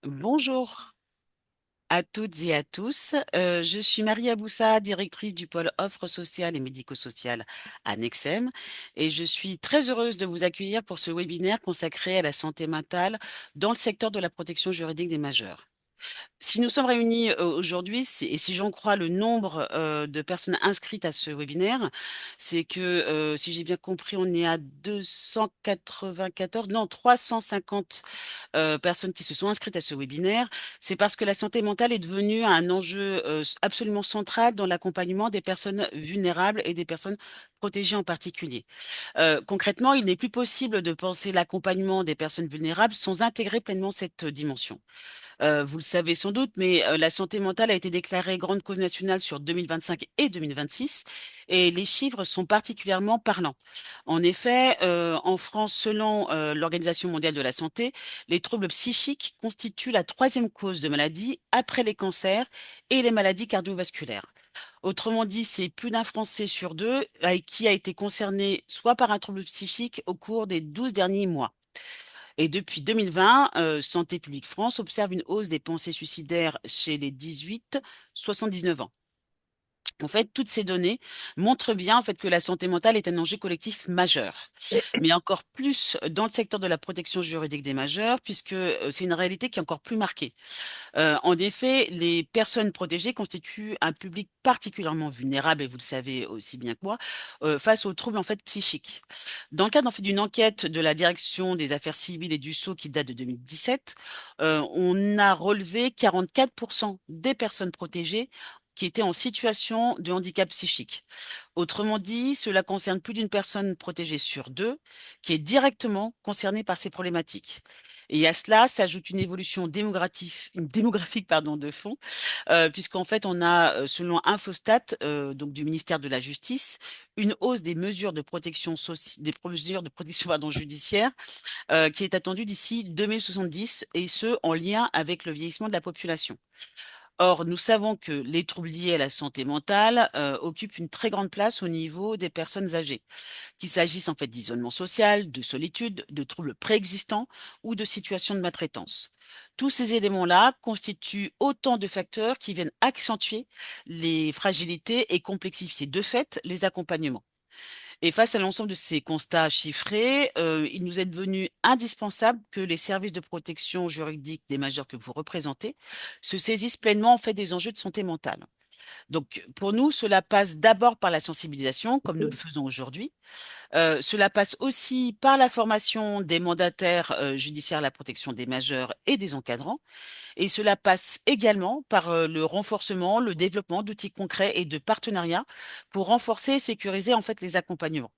Bonjour à toutes et à tous. Je suis Maria Boussa, directrice du pôle offre sociale et médico-sociale à Nexem, et je suis très heureuse de vous accueillir pour ce webinaire consacré à la santé mentale dans le secteur de la protection juridique des majeurs. Si nous sommes réunis aujourd'hui, et si j'en crois le nombre de personnes inscrites à ce webinaire, c'est que, si j'ai bien compris, on est à 294, non, 350 personnes qui se sont inscrites à ce webinaire. C'est parce que la santé mentale est devenue un enjeu absolument central dans l'accompagnement des personnes vulnérables et des personnes protégées en particulier. Concrètement, il n'est plus possible de penser l'accompagnement des personnes vulnérables sans intégrer pleinement cette dimension. Vous le savez sans doute, mais la santé mentale a été déclarée grande cause nationale sur 2025 et 2026, et les chiffres sont particulièrement parlants. En effet, en France, selon l'Organisation mondiale de la santé, les troubles psychiques constituent la troisième cause de maladie après les cancers et les maladies cardiovasculaires. Autrement dit, c'est plus d'un Français sur deux qui a été concerné soit par un trouble psychique au cours des 12 derniers mois. Et depuis 2020, Santé publique France observe une hausse des pensées suicidaires chez les 18-79 ans. En fait, toutes ces données montrent bien en fait que la santé mentale est un enjeu collectif majeur, mais encore plus dans le secteur de la protection juridique des majeurs, puisque c'est une réalité qui est encore plus marquée. En effet, les personnes protégées constituent un public particulièrement vulnérable, et vous le savez aussi bien que moi, face aux troubles en fait psychiques. Dans le cadre en fait d'une enquête de la Direction des affaires civiles et du Sceau qui date de 2017, on a relevé 44% des personnes protégées qui étaient en situation de handicap psychique. Autrement dit, cela concerne plus d'une personne protégée sur deux qui est directement concernée par ces problématiques. Et à cela s'ajoute une évolution démographique pardon, de fond, puisqu'en fait, on a, selon Infostat, donc du ministère de la Justice, une hausse des mesures de protection, des mesures de protection pardon, judiciaire qui est attendue d'ici 2070, et ce, en lien avec le vieillissement de la population. Or, nous savons que les troubles liés à la santé mentale occupent une très grande place au niveau des personnes âgées, qu'il s'agisse en fait d'isolement social, de solitude, de troubles préexistants ou de situations de maltraitance. Tous ces éléments-là constituent autant de facteurs qui viennent accentuer les fragilités et complexifier de fait les accompagnements. Et face à l'ensemble de ces constats chiffrés, il nous est devenu indispensable que les services de protection juridique des majeurs que vous représentez se saisissent pleinement en fait des enjeux de santé mentale. Donc, pour nous, cela passe d'abord par la sensibilisation, comme nous le faisons aujourd'hui. Cela passe aussi par la formation des mandataires judiciaires à la protection des majeurs et des encadrants. Et cela passe également par le renforcement, le développement d'outils concrets et de partenariats pour renforcer et sécuriser en fait les accompagnements.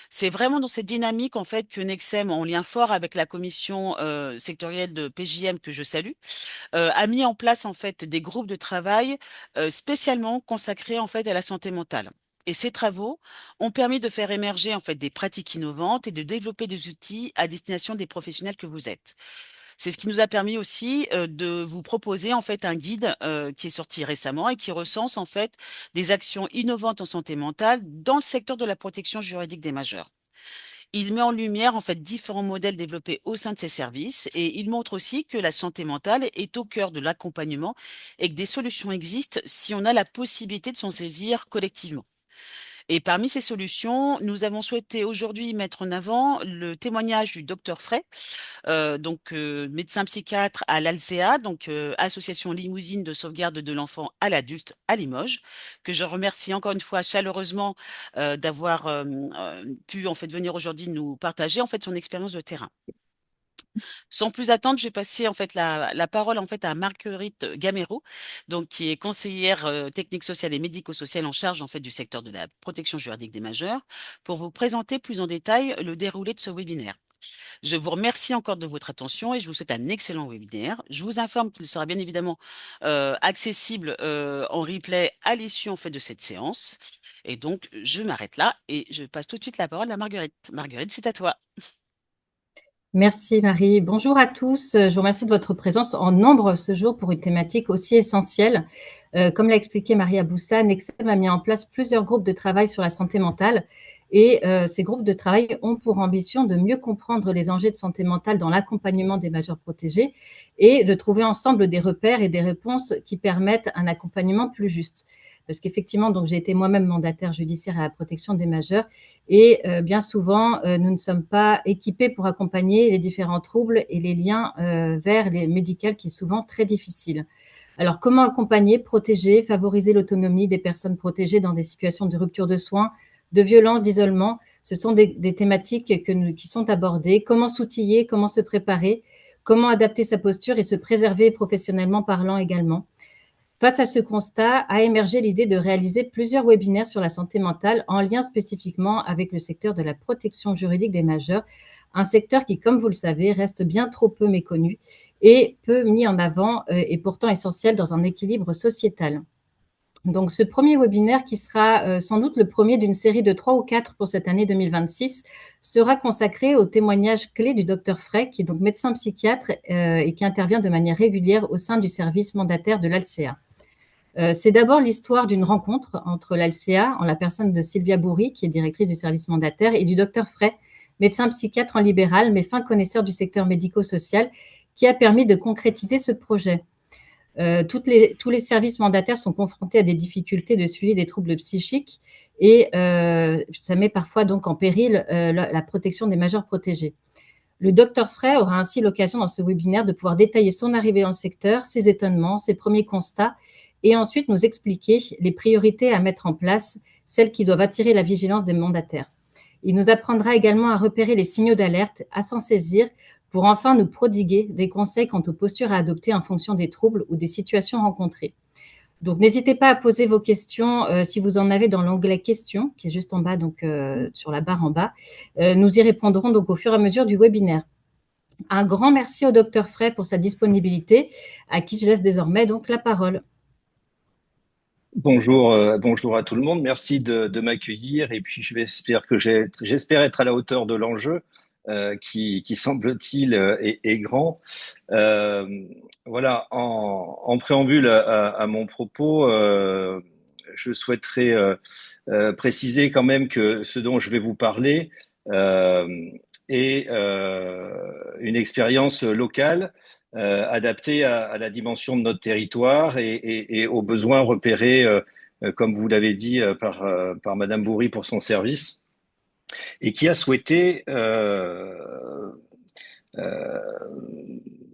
C'est vraiment dans cette dynamique en fait que Nexem, en lien fort avec la commission sectorielle de PJM que je salue, a mis en place en fait des groupes de travail spécialement consacrés en fait à la santé mentale. Et ces travaux ont permis de faire émerger en fait des pratiques innovantes et de développer des outils à destination des professionnels que vous êtes. C'est ce qui nous a permis aussi de vous proposer en fait un guide qui est sorti récemment et qui recense en fait des actions innovantes en santé mentale dans le secteur de la protection juridique des majeurs. Il met en lumière en fait différents modèles développés au sein de ces services, et il montre aussi que la santé mentale est au cœur de l'accompagnement et que des solutions existent si on a la possibilité de s'en saisir collectivement. Et parmi ces solutions, nous avons souhaité aujourd'hui mettre en avant le témoignage du docteur Frey, médecin psychiatre à l'ALSEA, Association Limousine de sauvegarde de l'enfant à l'adulte à Limoges, que je remercie encore une fois chaleureusement d'avoir pu en fait venir aujourd'hui nous partager en fait son expérience de terrain. Sans plus attendre, je vais passer en fait la parole en fait à Marguerite Gamero, donc qui est conseillère technique sociale et médico-sociale en charge en fait du secteur de la protection juridique des majeurs, pour vous présenter plus en détail le déroulé de ce webinaire. Je vous remercie encore de votre attention et je vous souhaite un excellent webinaire. Je vous informe qu'il sera bien évidemment accessible en replay à l'issue en fait de cette séance. Et donc, je m'arrête là et je passe tout de suite la parole à Marguerite. Marguerite, c'est à toi. Merci Marie. Bonjour à tous. Je vous remercie de votre présence en nombre ce jour pour une thématique aussi essentielle. Comme l'a expliqué Maria Boussa, Nexem a mis en place plusieurs groupes de travail sur la santé mentale Et ces groupes de travail ont pour ambition de mieux comprendre les enjeux de santé mentale dans l'accompagnement des majeurs protégés et de trouver ensemble des repères et des réponses qui permettent un accompagnement plus juste. Parce qu'effectivement, donc j'ai été moi-même mandataire judiciaire à la protection des majeurs et bien souvent, nous ne sommes pas équipés pour accompagner les différents troubles et les liens vers les médicales qui est souvent très difficile. Alors, comment accompagner, protéger, favoriser l'autonomie des personnes protégées dans des situations de rupture de soins, de violence, d'isolement? Ce sont des thématiques qui sont abordées. Comment s'outiller, comment se préparer, comment adapter sa posture et se préserver professionnellement parlant également. Face à ce constat, a émergé l'idée de réaliser plusieurs webinaires sur la santé mentale en lien spécifiquement avec le secteur de la protection juridique des majeurs, un secteur qui, comme vous le savez, reste bien trop peu méconnu et peu mis en avant et pourtant essentiel dans un équilibre sociétal. Donc, ce premier webinaire, qui sera sans doute le premier d'une série de 3 ou 4 pour cette année 2026, sera consacré aux témoignages clés du docteur Frey, qui est donc médecin psychiatre et qui intervient de manière régulière au sein du service mandataire de l'ALCEA. C'est d'abord l'histoire d'une rencontre entre l'ALCEA, en la personne de Sylvia Bourri, qui est directrice du service mandataire, et du docteur Frey, médecin psychiatre en libéral, mais fin connaisseur du secteur médico-social, qui a permis de concrétiser ce projet. Tous les services mandataires sont confrontés à des difficultés de suivi des troubles psychiques et ça met parfois donc en péril la protection des majeurs protégés. Le docteur Frey aura ainsi l'occasion dans ce webinaire de pouvoir détailler son arrivée dans le secteur, ses étonnements, ses premiers constats et ensuite nous expliquer les priorités à mettre en place, celles qui doivent attirer la vigilance des mandataires. Il nous apprendra également à repérer les signaux d'alerte, à s'en saisir pour enfin nous prodiguer des conseils quant aux postures à adopter en fonction des troubles ou des situations rencontrées. Donc, n'hésitez pas à poser vos questions si vous en avez dans l'onglet questions, qui est juste en bas, donc sur la barre en bas. Nous y répondrons donc au fur et à mesure du webinaire. Un grand merci au docteur Frey pour sa disponibilité, à qui je laisse désormais donc la parole. Bonjour, bonjour à tout le monde. Merci de m'accueillir. Et puis, j'espère être à la hauteur de l'enjeu qui semble-t-il est grand. Euh, voilà, en préambule à mon propos, je souhaiterais préciser quand même que ce dont je vais vous parler euh, est une expérience locale adapté à la dimension de notre territoire et aux besoins repérés, comme vous l'avez dit, par Madame Bourri pour son service, et qui a souhaité euh,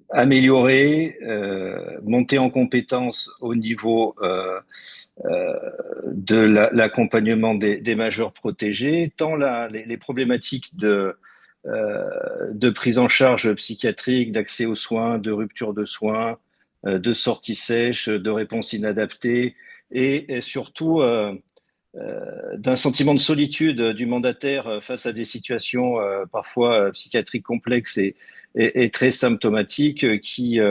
améliorer, monter en compétence au niveau de l'accompagnement des majeurs protégés, tant les problématiques de prise en charge psychiatrique, d'accès aux soins, de rupture de soins, de sortie sèche, de réponse inadaptée et surtout d'un sentiment de solitude du mandataire face à des situations parfois psychiatriques complexes et très symptomatiques qui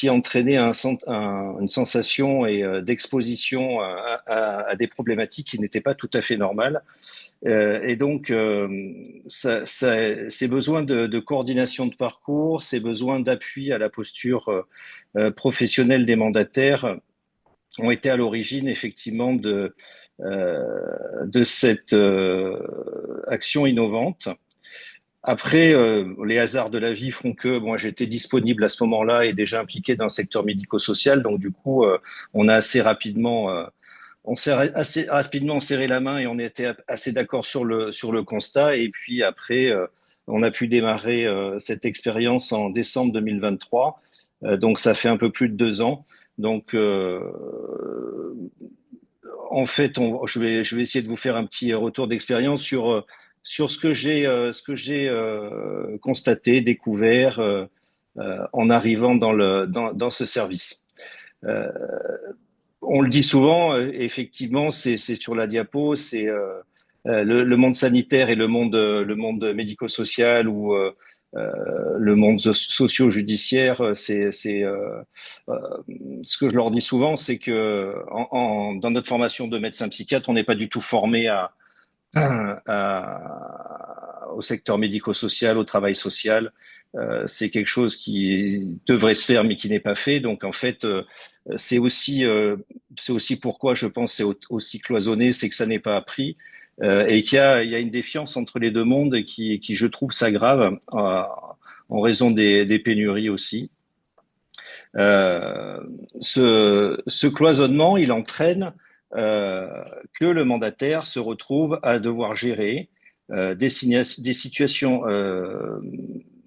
entraînait une sensation d'exposition à des problématiques qui n'étaient pas tout à fait normales. Et donc, ces besoins de coordination de parcours, ces besoins d'appui à la posture professionnelle des mandataires ont été à l'origine effectivement de cette action innovante. Après, les hasards de la vie font que moi j'étais disponible à ce moment-là et déjà impliqué dans le secteur médico-social, donc du coup on a on s'est assez rapidement serré la main et on était assez d'accord sur le constat. Et puis après, on a pu démarrer cette expérience en décembre 2023. Donc ça fait un peu plus de 2 ans. Donc en fait, je vais essayer de vous faire un petit retour d'expérience sur ce que j'ai constaté, découvert en arrivant dans ce service. Euh, on le dit souvent, effectivement, c'est sur la diapo, c'est le monde sanitaire et le monde médico-social ou le monde socio-judiciaire. Euh, Ce que je leur dis souvent, c'est que dans notre formation de médecin psychiatre, on n'est pas du tout formé au secteur médico-social, au travail social. C'est quelque chose qui devrait se faire mais qui n'est pas fait. Donc en fait, c'est aussi pourquoi je pense c'est aussi cloisonné, c'est que ça n'est pas appris. et il y a une défiance entre les deux mondes qui je trouve, s'aggrave en raison des pénuries aussi. Euh, ce cloisonnement, il entraîne euh, que le mandataire se retrouve à devoir gérer des situations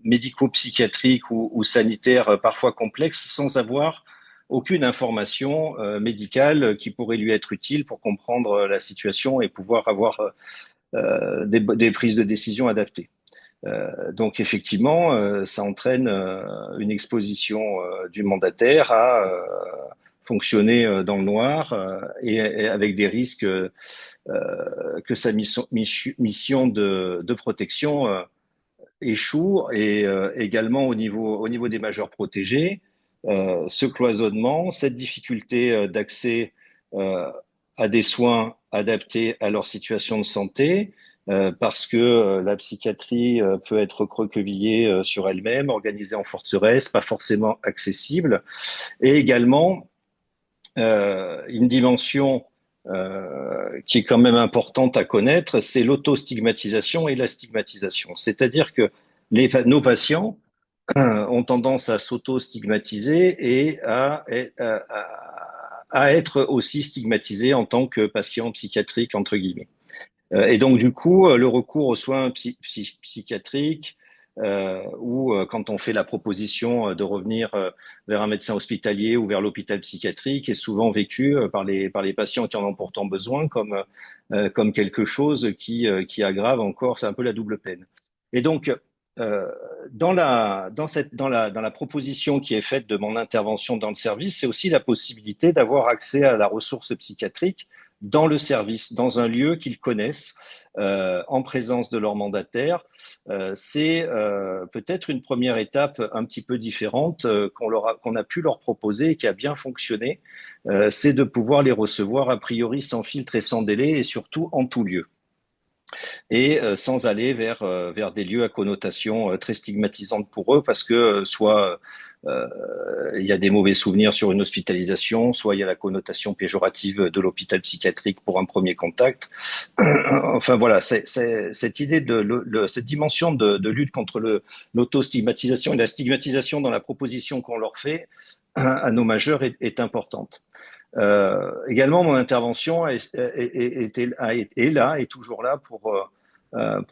médico-psychiatriques ou sanitaires parfois complexes sans avoir aucune information médicale qui pourrait lui être utile pour comprendre la situation et pouvoir avoir des prises de décision adaptées. Donc effectivement, ça entraîne une exposition du mandataire à fonctionner dans le noir et avec des risques que sa mission de protection échoue et également au niveau des majeurs protégés, ce cloisonnement, cette difficulté d'accès euh, à des soins adaptés à leur situation de santé, parce que la psychiatrie peut être recroquevillée sur elle-même, organisée en forteresse, pas forcément accessible, et également une dimension qui est quand même importante à connaître, c'est l'autostigmatisation et la stigmatisation. C'est-à-dire que nos patients ont tendance à s'auto-stigmatiser et à être aussi stigmatisés en tant que patients psychiatriques, entre guillemets. Et donc, du coup, le recours aux soins psychiatriques ou quand on fait la proposition de revenir vers un médecin hospitalier ou vers l'hôpital psychiatrique est souvent vécu par les patients qui en ont pourtant besoin comme quelque chose qui aggrave encore, c'est un peu la double peine. Et donc, dans la proposition qui est faite de mon intervention dans le service, c'est aussi la possibilité d'avoir accès à la ressource psychiatrique dans le service, dans un lieu qu'ils connaissent, en présence de leur mandataire. C'est peut-être une première étape un petit peu différente qu'on a pu leur proposer et qui a bien fonctionné. C'est de pouvoir les recevoir a priori sans filtre et sans délai et surtout en tout lieu et sans aller vers des lieux à connotation très stigmatisante pour eux parce que soit il y a des mauvais souvenirs sur une hospitalisation, soit il y a la connotation péjorative de l'hôpital psychiatrique pour un premier contact. Enfin voilà, cette idée cette dimension de lutte contre l'autostigmatisation et la stigmatisation dans la proposition qu'on leur fait à nos majeurs est importante. Également, mon intervention est là, est toujours là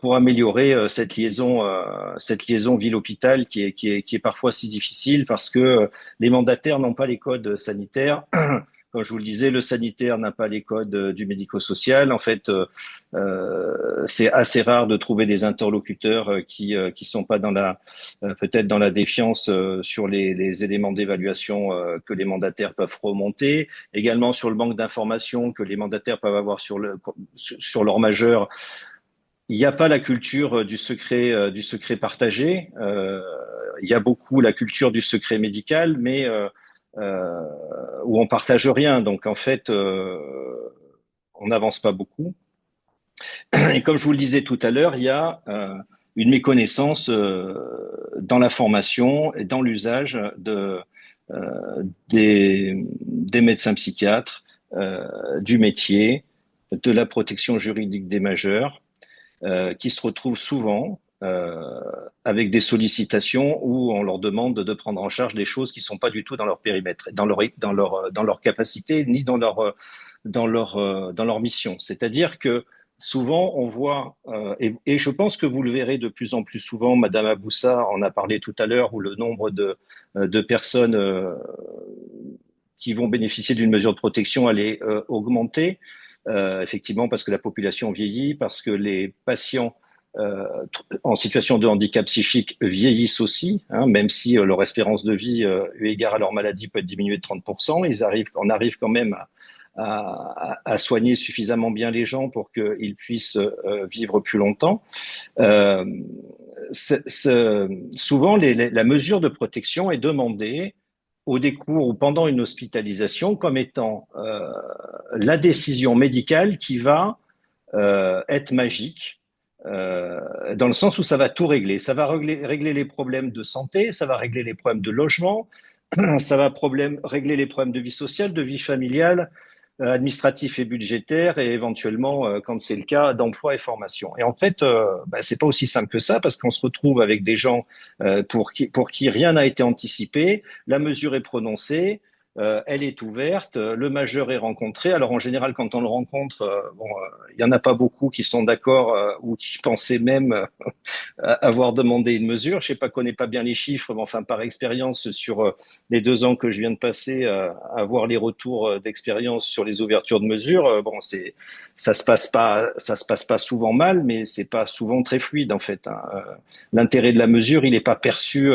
pour améliorer cette liaison ville-hôpital qui est parfois si difficile parce que les mandataires n'ont pas les codes sanitaires. Comme je vous le disais, le sanitaire n'a pas les codes du médico-social. En fait, c'est assez rare de trouver des interlocuteurs qui sont pas dans la peut-être dans la défiance sur les éléments d'évaluation que les mandataires peuvent remonter. Également sur le manque d'informations que les mandataires peuvent avoir sur leur majeur. Il n'y a pas la culture du secret partagé. Il y a beaucoup la culture du secret médical, mais euh, où on partage rien. Donc en fait, on n'avance pas beaucoup. Et comme je vous le disais tout à l'heure, il y a une méconnaissance dans la formation et dans l'usage des médecins psychiatres, du métier, de la protection juridique des majeurs, qui se retrouvent souvent avec des sollicitations où on leur demande de prendre en charge des choses qui sont pas du tout dans leur périmètre, dans leur capacité, ni dans leur mission. C'est-à-dire que souvent on voit, et je pense que vous le verrez de plus en plus souvent, Madame Aboussa en a parlé tout à l'heure, où le nombre de personnes qui vont bénéficier d'une mesure de protection allait augmenter, effectivement parce que la population vieillit, parce que les patients en situation de handicap psychique vieillissent aussi, hein, même si leur espérance de vie, eu égard à leur maladie, peut être diminuée de 30%. On arrive quand même à soigner suffisamment bien les gens pour qu'ils puissent vivre plus longtemps. Euh, Souvent, la mesure de protection est demandée au décours ou pendant une hospitalisation comme étant la décision médicale qui va être magique, dans le sens où ça va tout régler. Ça va régler les problèmes de santé, ça va régler les problèmes de logement, ça va régler les problèmes de vie sociale, de vie familiale, administratifs et budgétaires et éventuellement, quand c'est le cas, d'emploi et formation. Et en fait, c'est pas aussi simple que ça parce qu'on se retrouve avec des gens pour qui rien n'a été anticipé, la mesure est prononcée, elle est ouverte, le majeur est rencontré. Alors en général, quand on le rencontre, il y en a pas beaucoup qui sont d'accord ou qui pensaient même avoir demandé une mesure. Je sais pas, connais pas bien les chiffres, mais enfin par expérience sur les 2 ans que je viens de passer à voir les retours d'expérience sur les ouvertures de mesures, ça se passe pas souvent mal, mais c'est pas souvent très fluide en fait, hein. L'intérêt de la mesure, il n'est pas perçu.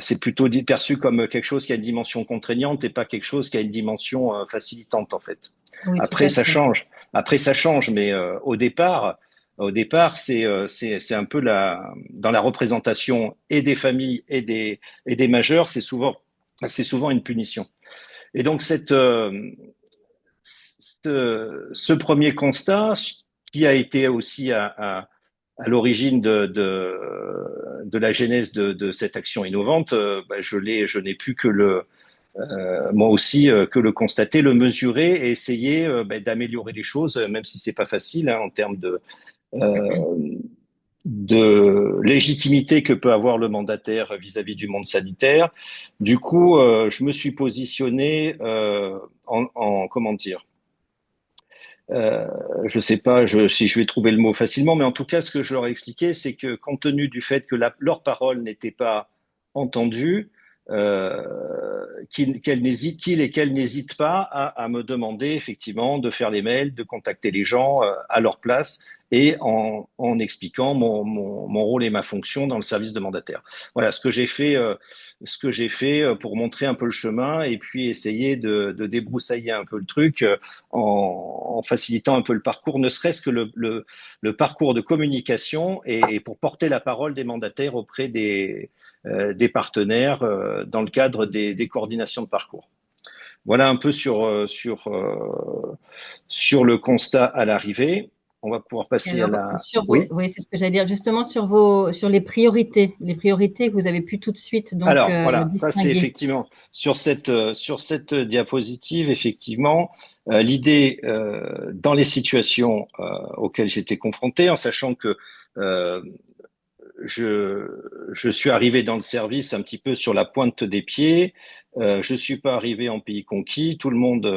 C'est plutôt perçu comme quelque chose qui a une dimension contraignante et pas quelque chose qui a une dimension facilitante en fait. Oui, tout Après, à ça fait. change. Après, ça change, mais au départ, c'est un peu dans la représentation et des familles et des majeurs, c'est souvent une punition. Et donc ce premier constat qui a été aussi à l'origine de la genèse de cette action innovante, je n'ai pu que moi aussi que le constater, le mesurer et essayer d'améliorer les choses, même si c'est pas facile hein, en termes euh, de légitimité que peut avoir le mandataire vis-à-vis du monde sanitaire. Du coup, je me suis positionné comment dire, euh, je sais pas si je vais trouver le mot facilement, mais en tout cas, ce que je leur ai expliqué, c'est que compte tenu du fait que leur parole n'était pas entendue, euh, qu'il et qu'elles n'hésitent pas à me demander effectivement de faire les mails, de contacter les gens à leur place et en expliquant mon rôle et ma fonction dans le service de mandataire. Voilà ce que j'ai fait pour montrer un peu le chemin et puis essayer de débroussailler un peu le truc en facilitant un peu le parcours, ne serait-ce que le parcours de communication et pour porter la parole des mandataires auprès des partenaires dans le cadre des coordinations de parcours. Voilà un peu sur le constat à l'arrivée. On va pouvoir Et passer à alors, la... sur vos, Oui. oui, c'est ce que j'allais dire, justement sur les priorités que vous avez pu tout de suite donc Alors voilà, ça c'est distinguer. effectivement sur cette diapositive, effectivement, l'idée dans les situations auxquelles j'étais confronté, en sachant que euh, je, je suis arrivé dans le service un petit peu sur la pointe des pieds. Je suis pas arrivé en pays conquis. Tout le monde,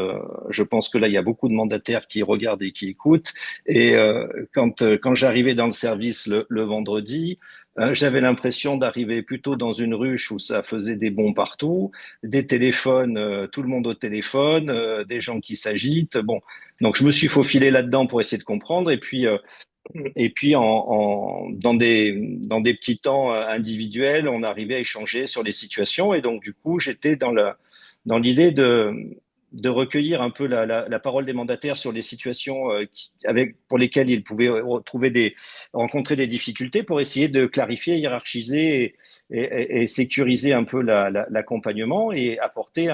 je pense que là, il y a beaucoup de mandataires qui regardent et qui écoutent. Et quand j'arrivais dans le service le vendredi, j'avais l'impression d'arriver plutôt dans une ruche où ça faisait des bonds partout, des téléphones, tout le monde au téléphone, des gens qui s'agitent. Bon, donc je me suis faufilé là-dedans pour essayer de comprendre. Et puis, dans des petits temps individuels, on arrivait à échanger sur les situations. Et donc, du coup, j'étais dans l'idée de recueillir un peu la parole des mandataires sur les situations pour lesquelles ils pouvaient rencontrer des difficultés pour essayer de clarifier, hiérarchiser et sécuriser un peu l'accompagnement et apporter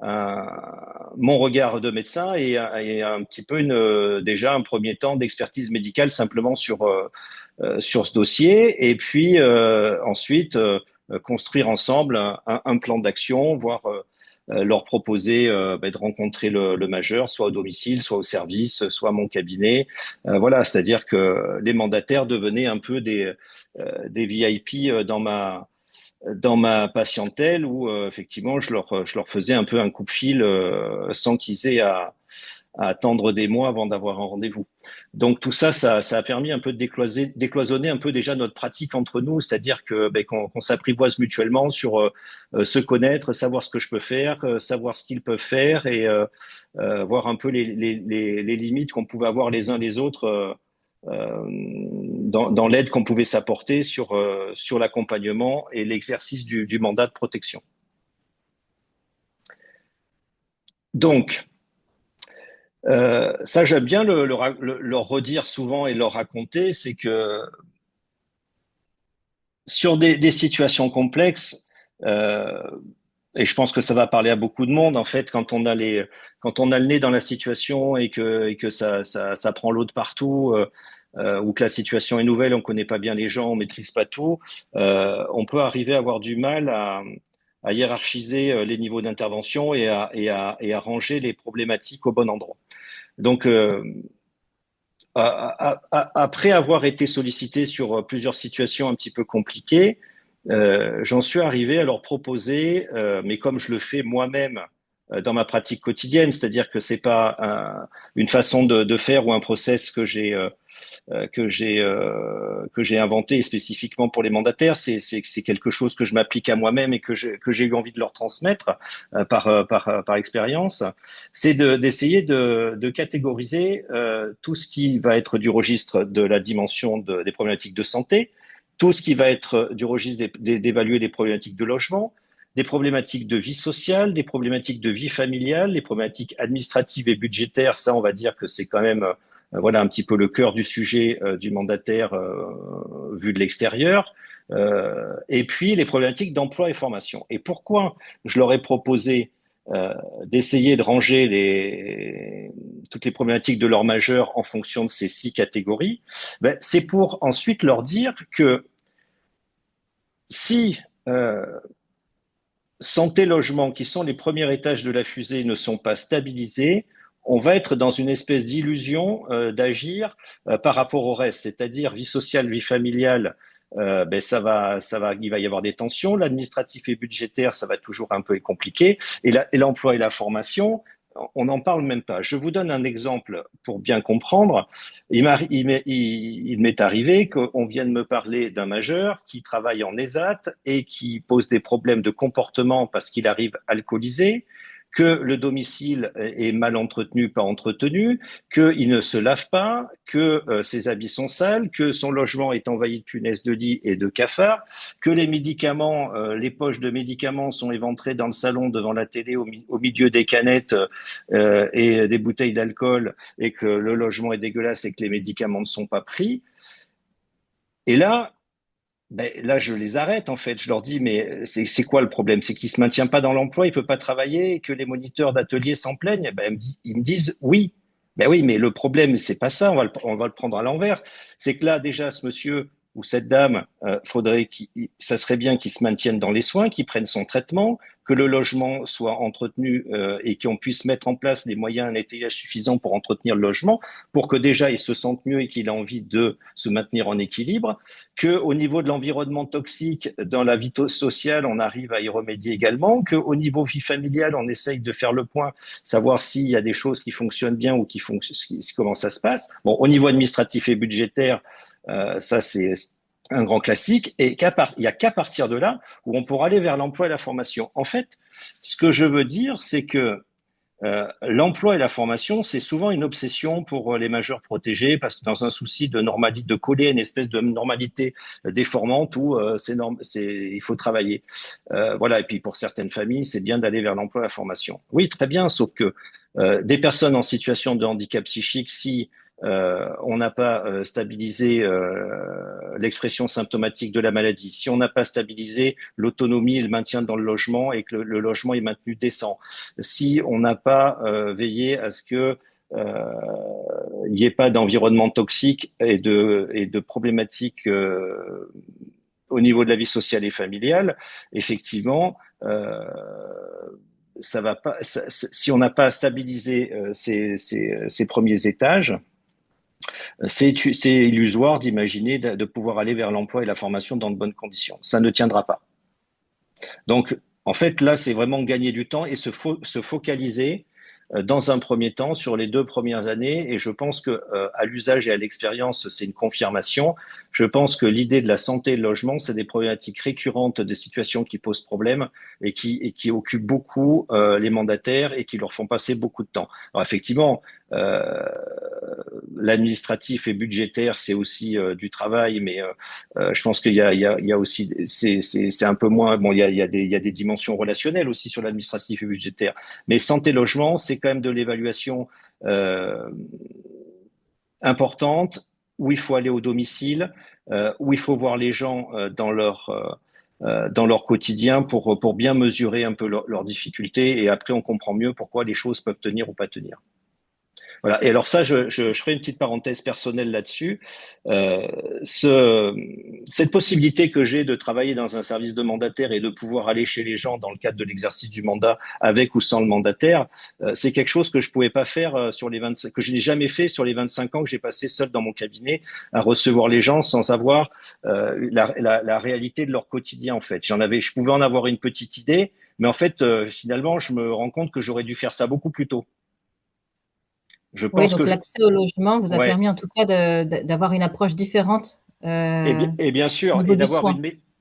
mon regard de médecin et un petit peu déjà un premier temps d'expertise médicale simplement sur ce dossier et puis ensuite construire ensemble un plan d'action, voire leur proposer de rencontrer le majeur, soit au domicile, soit au service, soit à mon cabinet. Voilà, c'est-à-dire que les mandataires devenaient un peu des VIP dans ma patientèle où effectivement je leur faisais un peu un coup de fil sans qu'ils aient à attendre des mois avant d'avoir un rendez-vous. Donc tout ça, ça a permis un peu de décloisonner un peu déjà notre pratique entre nous, c'est-à-dire qu'on s'apprivoise mutuellement sur se connaître, savoir ce que je peux faire, savoir ce qu'ils peuvent faire et voir un peu les limites qu'on pouvait avoir les uns les autres dans l'aide qu'on pouvait s'apporter sur l'accompagnement et l'exercice du mandat de protection. Donc, ça, j'aime bien leur redire souvent et leur raconter, c'est que sur des situations complexes, euh, et je pense que ça va parler à beaucoup de monde, en fait, quand on a le nez dans la situation et que ça prend l'eau de partout, ou que la situation est nouvelle, on connaît pas bien les gens, on maîtrise pas tout, on peut arriver à avoir du mal à hiérarchiser les niveaux d'intervention et à ranger les problématiques au bon endroit. Donc, après avoir été sollicité sur plusieurs situations un petit peu compliquées, j'en suis arrivé à leur proposer, mais comme je le fais moi-même dans ma pratique quotidienne, c'est-à-dire que c'est pas une façon de faire ou un process que j'ai inventé spécifiquement pour les mandataires. C'est quelque chose que je m'applique à moi-même et que j'ai eu envie de leur transmettre par expérience. C'est d'essayer de catégoriser tout ce qui va être du registre de la dimension des problématiques de santé, tout ce qui va être du registre d'évaluer les problématiques de logement, des problématiques de vie sociale, des problématiques de vie familiale, les problématiques administratives et budgétaires. Ça, on va dire que c'est quand même voilà un petit peu le cœur du sujet du mandataire vu de l'extérieur. Et puis les problématiques d'emploi et formation. Et pourquoi je leur ai proposé d'essayer de ranger toutes les problématiques de leur majeur en fonction de ces 6 catégories, c'est pour ensuite leur dire que si santé, logement, qui sont les premiers étages de la fusée, ne sont pas stabilisés, on va être dans une espèce d'illusion d'agir par rapport au reste, c'est-à-dire vie sociale, vie familiale. Il va y avoir des tensions. L'administratif et budgétaire, ça va toujours un peu être compliqué. Et l'emploi et la formation, on n'en parle même pas. Je vous donne un exemple pour bien comprendre. Il m'est arrivé qu'on vienne me parler d'un majeur qui travaille en ESAT et qui pose des problèmes de comportement parce qu'il arrive alcoolisé, que le domicile est mal entretenu, pas entretenu, qu'il ne se lave pas, que ses habits sont sales, que son logement est envahi de punaises de lit et de cafards, que les médicaments, les poches de médicaments sont éventrées dans le salon devant la télé au milieu des canettes et des bouteilles d'alcool, et que le logement est dégueulasse et que les médicaments ne sont pas pris. Et là, je les arrête en fait. Je leur dis, mais c'est quoi le problème? C'est qu'il se maintient pas dans l'emploi, il peut pas travailler, et que les moniteurs d'atelier s'en plaignent. Ils me disent oui. Ben oui, mais le problème, c'est pas ça. On va le prendre à l'envers. C'est que là, déjà, ce monsieur ou cette dame, ça serait bien qu'il se maintienne dans les soins, qu'il prenne son traitement, que le logement soit entretenu et qu'on puisse mettre en place des moyens, un étayage suffisant pour entretenir le logement, pour que déjà il se sente mieux et qu'il ait envie de se maintenir en équilibre, que au niveau de l'environnement toxique dans la vie sociale, on arrive à y remédier également, que au niveau vie familiale, on essaye de faire le point, savoir s'il y a des choses qui fonctionnent bien ou comment ça se passe. Bon, au niveau administratif et budgétaire, ça c'est un grand classique, et il n'y a qu'à partir de là où on pourra aller vers l'emploi et la formation. En fait, ce que je veux dire, c'est que l'emploi et la formation, c'est souvent une obsession pour les majeurs protégés, parce que dans un souci de normalité, de coller une espèce de normalité déformante où il faut travailler. Voilà. Et puis pour certaines familles, c'est bien d'aller vers l'emploi et la formation. Oui, très bien, sauf que des personnes en situation de handicap psychique, si on n'a pas stabilisé l'expression symptomatique de la maladie, si on n'a pas stabilisé l'autonomie et le maintien dans le logement et que le logement est maintenu décent, si on n'a pas veillé à ce que il n'y ait pas d'environnement toxique et de problématiques au niveau de la vie sociale et familiale, effectivement, ça va pas. Si on n'a pas stabilisé ces premiers étages, c'est illusoire d'imaginer de pouvoir aller vers l'emploi et la formation dans de bonnes conditions. Ça ne tiendra pas. Donc, en fait, là, c'est vraiment gagner du temps et se focaliser dans un premier temps sur les 2 premières années. Et je pense que à l'usage et à l'expérience, c'est une confirmation. Je pense que l'idée de la santé et le logement, c'est des problématiques récurrentes, des situations qui posent problème et qui occupent beaucoup les mandataires et qui leur font passer beaucoup de temps. Alors effectivement, l'administratif et budgétaire, c'est aussi du travail, mais je pense qu'il y a aussi, c'est un peu moins. Bon, il y a des dimensions relationnelles aussi sur l'administratif et budgétaire. Mais santé logement, c'est quand même de l'évaluation importante où il faut aller au domicile, où il faut voir les gens dans leur quotidien pour bien mesurer un peu leurs difficultés. Et après, on comprend mieux pourquoi les choses peuvent tenir ou pas tenir. Voilà. Et alors ça, je ferai une petite parenthèse personnelle là-dessus. Euh, ce, cette possibilité que j'ai de travailler dans un service de mandataire et de pouvoir aller chez les gens dans le cadre de l'exercice du mandat, avec ou sans le mandataire, c'est quelque chose que je pouvais pas faire sur les 25, que je n'ai jamais fait sur les 25 ans que j'ai passé seul dans mon cabinet à recevoir les gens sans savoir la réalité de leur quotidien en fait. Je pouvais en avoir une petite idée, mais en fait, finalement, je me rends compte que j'aurais dû faire ça beaucoup plus tôt. Je Oui, pense donc que l'accès au logement vous a ouais, permis en tout cas d'avoir une approche différente et bien au sûr, niveau et du d'avoir soin.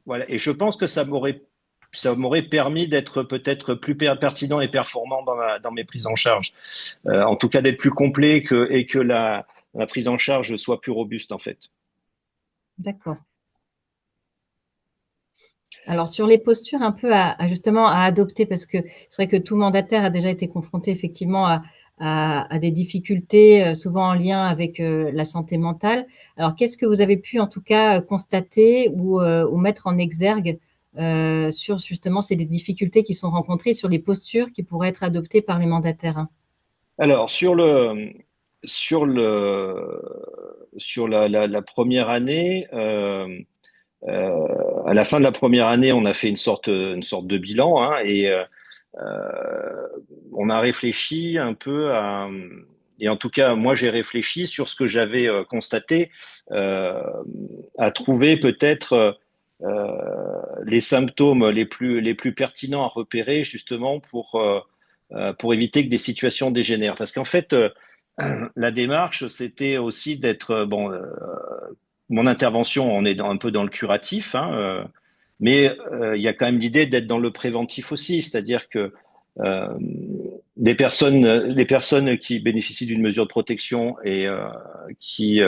voilà, et je pense que ça m'aurait permis d'être peut-être plus pertinent et performant dans mes prises en charge. En tout cas, d'être plus complet et que la prise en charge soit plus robuste en fait. D'accord. Alors sur les postures un peu justement à adopter, parce que c'est vrai que tout mandataire a déjà été confronté effectivement à des difficultés, souvent en lien avec la santé mentale. Alors qu'est-ce que vous avez pu en tout cas constater ou mettre en exergue sur justement ces difficultés qui sont rencontrées sur les postures qui pourraient être adoptées par les mandataires? Alors sur le sur la première année. À la fin de la première année, on a fait une sorte de bilan hein, et on a réfléchi un peu et en tout cas, moi, j'ai réfléchi sur ce que j'avais constaté, euh, à trouver peut-être les symptômes les plus pertinents à repérer justement pour éviter que des situations dégénèrent. Parce qu'en fait, la démarche, c'était aussi d'être mon intervention, on est un peu dans le curatif, hein, mais il y a quand même l'idée d'être dans le préventif aussi, c'est-à-dire que euh, les personnes qui bénéficient d'une mesure de protection et qui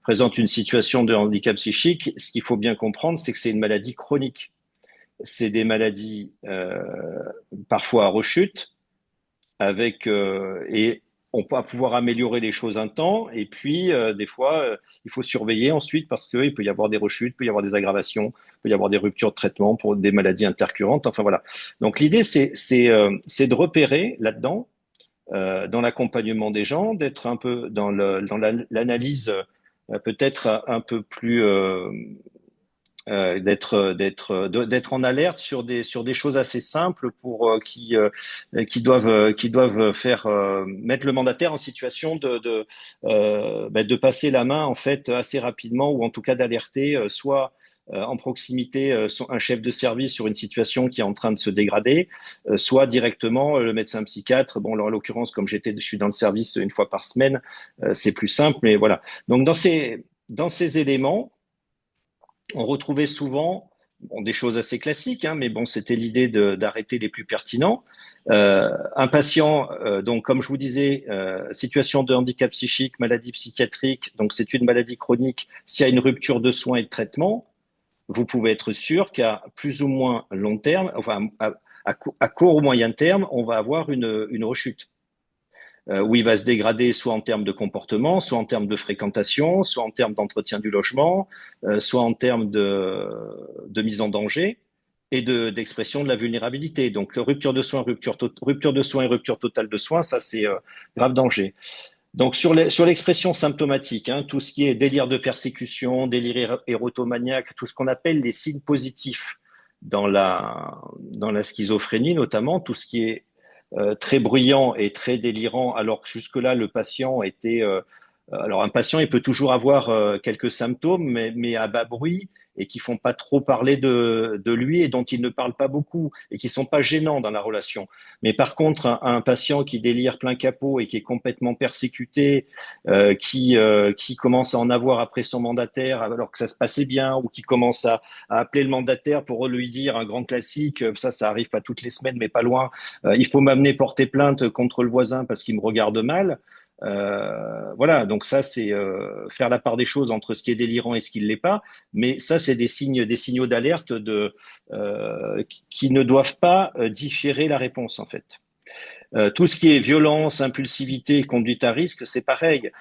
présentent une situation de handicap psychique, ce qu'il faut bien comprendre, c'est que c'est une maladie chronique. C'est des maladies parfois à rechute, avec et on va pouvoir améliorer les choses un temps et puis des fois il faut surveiller ensuite parce qu'il peut y avoir des rechutes, il peut y avoir des aggravations, il peut y avoir des ruptures de traitement pour des maladies intercurrentes. Enfin voilà. Donc l'idée c'est de repérer là-dedans dans l'accompagnement des gens, d'être un peu dans l'analyse peut-être un peu plus d'être en alerte sur des choses assez simples pour qui doivent faire mettre le mandataire en situation de passer la main en fait assez rapidement ou en tout cas d'alerter soit en proximité un chef de service sur une situation qui est en train de se dégrader, soit directement le médecin psychiatre. Bon, alors, en l'occurrence, comme je suis dans le service une fois par semaine, c'est plus simple, mais voilà. Donc dans ces éléments, on retrouvait souvent des choses assez classiques, hein, mais bon, c'était l'idée d'arrêter les plus pertinents. Un patient, donc comme je vous disais, situation de handicap psychique, maladie psychiatrique, donc c'est une maladie chronique. S'il y a une rupture de soins et de traitement, vous pouvez être sûr qu'à plus ou moins long terme, enfin à court ou moyen terme, on va avoir une rechute où il va se dégrader soit en termes de comportement, soit en termes de fréquentation, soit en termes d'entretien du logement, soit en termes de mise en danger et d'expression de la vulnérabilité. Donc rupture de soins et rupture totale de soins, ça c'est grave danger. Donc sur l'expression symptomatique, hein, tout ce qui est délire de persécution, délire érotomaniaque, tout ce qu'on appelle les signes positifs dans la schizophrénie notamment, tout ce qui est très bruyant et très délirant, alors que jusque-là, le patient était... alors, un patient, il peut toujours avoir quelques symptômes, mais à bas bruit et qui font pas trop parler de lui et dont il ne parle pas beaucoup et qui sont pas gênants dans la relation. Mais par contre, un patient qui délire plein capot et qui est complètement persécuté, qui commence à en avoir après son mandataire alors que ça se passait bien, ou qui commence à appeler le mandataire pour lui dire un grand classique, ça arrive pas toutes les semaines, mais pas loin, il faut m'amener porter plainte contre le voisin parce qu'il me regarde mal. Voilà, donc ça c'est faire la part des choses entre ce qui est délirant et ce qui ne l'est pas. Mais ça c'est des signaux d'alerte qui ne doivent pas différer la réponse en fait. Tout ce qui est violence, impulsivité, conduite à risque, c'est pareil.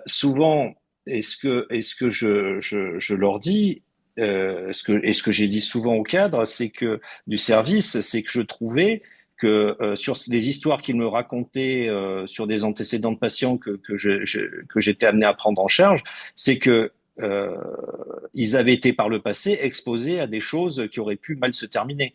Souvent, est-ce que je leur dis, ce que j'ai dit souvent au cadre, c'est que du service, c'est que je trouvais que sur les histoires qu'il me racontait sur des antécédents de patients que j'étais amené à prendre en charge, c'est que ils avaient été par le passé exposés à des choses qui auraient pu mal se terminer.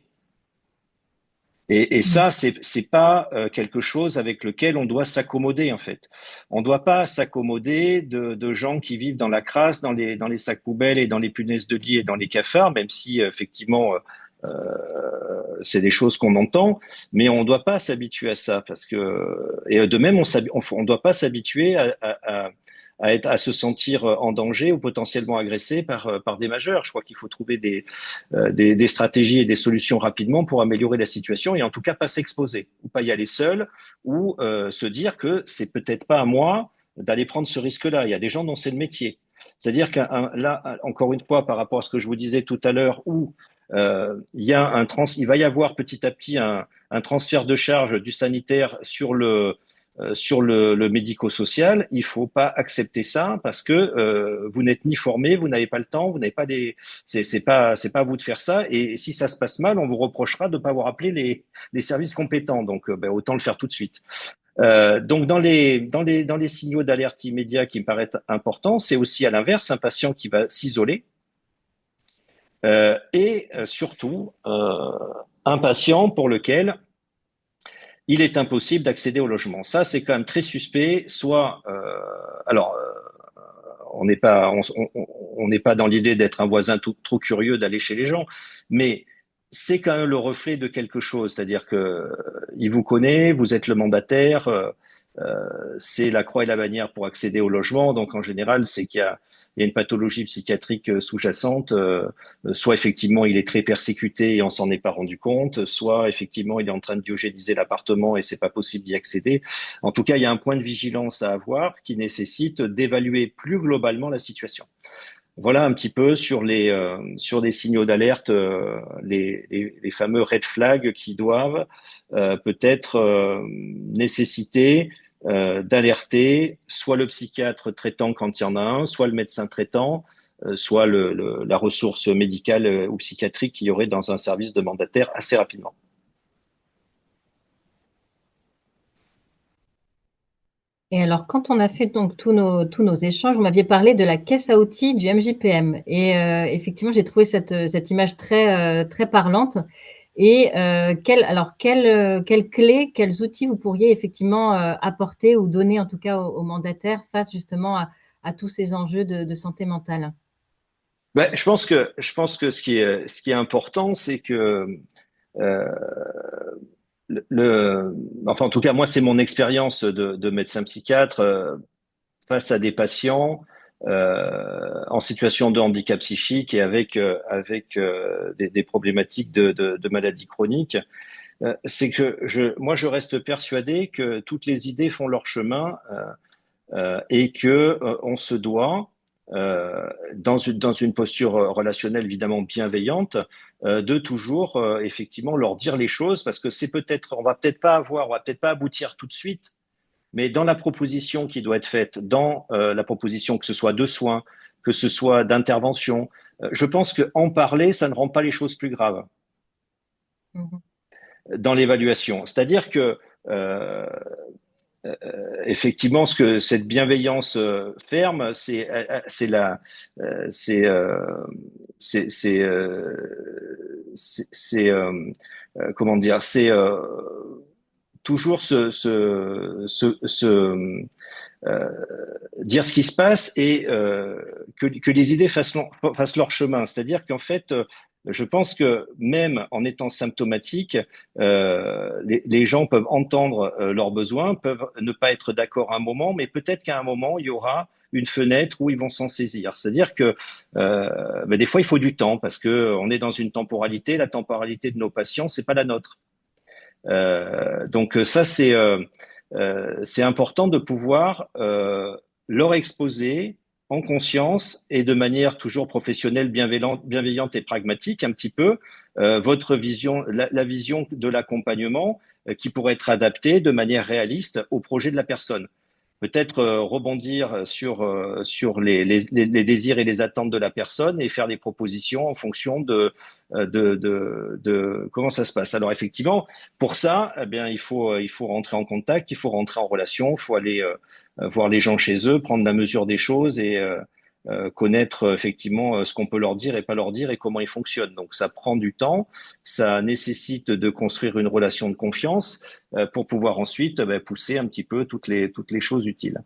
Et ça, c'est pas quelque chose avec lequel on doit s'accommoder en fait. On ne doit pas s'accommoder de gens qui vivent dans la crasse, dans les sacs poubelles et dans les punaises de lit et dans les cafards, même si effectivement c'est des choses qu'on entend, mais on ne doit pas s'habituer à ça parce que et de même on doit pas s'habituer à se sentir en danger ou potentiellement agressé par des majeurs. Je crois qu'il faut trouver des stratégies et des solutions rapidement pour améliorer la situation et en tout cas pas s'exposer ou pas y aller seul ou se dire que c'est peut-être pas à moi d'aller prendre ce risque-là. Il y a des gens dont c'est le métier. C'est-à-dire que là, encore une fois, par rapport à ce que je vous disais tout à l'heure, où il va y avoir petit à petit un transfert de charge du sanitaire sur le médico-social, il faut pas accepter ça parce que vous n'êtes ni formé, vous n'avez pas le temps, vous n'avez pas c'est pas à vous de faire ça. Et si ça se passe mal, on vous reprochera de ne pas avoir appelé les services compétents. Donc, autant le faire tout de suite. Donc, dans les signaux d'alerte immédiats qui me paraissent importants, c'est aussi à l'inverse un patient qui va s'isoler et surtout un patient pour lequel il est impossible d'accéder au logement. Ça, c'est quand même très suspect. Soit, alors, on n'est pas, on n'est pas dans l'idée d'être un voisin trop curieux d'aller chez les gens, mais c'est quand même le reflet de quelque chose. C'est-à-dire que il vous connaît, vous êtes le mandataire. C'est la croix et la bannière pour accéder au logement. Donc, en général, c'est qu'il y a une pathologie psychiatrique sous-jacente. Soit, effectivement, il est très persécuté et on s'en est pas rendu compte. Soit, effectivement, il est en train de diogéniser l'appartement et c'est pas possible d'y accéder. En tout cas, il y a un point de vigilance à avoir qui nécessite d'évaluer plus globalement la situation. Voilà un petit peu sur les signaux d'alerte, les fameux red flags qui doivent peut-être nécessiter d'alerter soit le psychiatre traitant quand il y en a un, soit le médecin traitant, soit la ressource médicale ou psychiatrique qu'il y aurait dans un service de mandataire assez rapidement. Et alors, quand on a fait donc tous nos échanges, vous m'aviez parlé de la caisse à outils du MJPM. Et effectivement, j'ai trouvé cette image très parlante. Et quelles clés, quels outils vous pourriez effectivement apporter ou donner en tout cas aux mandataires face justement à tous ces enjeux de santé mentale? Ben, je pense que ce qui est important, c'est que euh, enfin en tout cas moi c'est mon expérience de médecin psychiatre face à des patients en situation de handicap psychique et avec des problématiques de maladies chroniques. C'est que moi je reste persuadé que toutes les idées font leur chemin et que on se doit dans une posture relationnelle évidemment bienveillante, de toujours effectivement leur dire les choses parce que on va peut-être pas aboutir tout de suite, mais dans la proposition qui doit être faite, dans la proposition que ce soit de soins, que ce soit d'intervention, je pense que en parler, ça ne rend pas les choses plus graves Mhm. dans l'évaluation. C'est-à-dire que effectivement, ce que cette bienveillance ferme, c'est comment dire, c'est toujours euh, dire ce qui se passe et que les idées fassent leur chemin. C'est-à-dire qu'en fait, je pense que même en étant symptomatique, les gens peuvent entendre leurs besoins, peuvent ne pas être d'accord à un moment, mais peut-être qu'à un moment, il y aura une fenêtre où ils vont s'en saisir. C'est-à-dire que des fois, il faut du temps parce que on est dans une temporalité. La temporalité de nos patients, c'est pas la nôtre. Donc ça, c'est important de pouvoir leur exposer en conscience et de manière toujours professionnelle, bienveillante et pragmatique, un petit peu votre vision, la vision de l'accompagnement qui pourrait être adaptée de manière réaliste au projet de la personne. peut-être rebondir sur les désirs et les attentes de la personne et faire des propositions en fonction de comment ça se passe. Alors effectivement, pour ça, eh bien, il faut rentrer en contact, il faut rentrer en relation, il faut aller voir les gens chez eux, prendre la mesure des choses et connaître effectivement ce qu'on peut leur dire et pas leur dire et comment ils fonctionnent. Donc ça prend du temps, ça nécessite de construire une relation de confiance pour pouvoir ensuite pousser un petit peu toutes les choses utiles.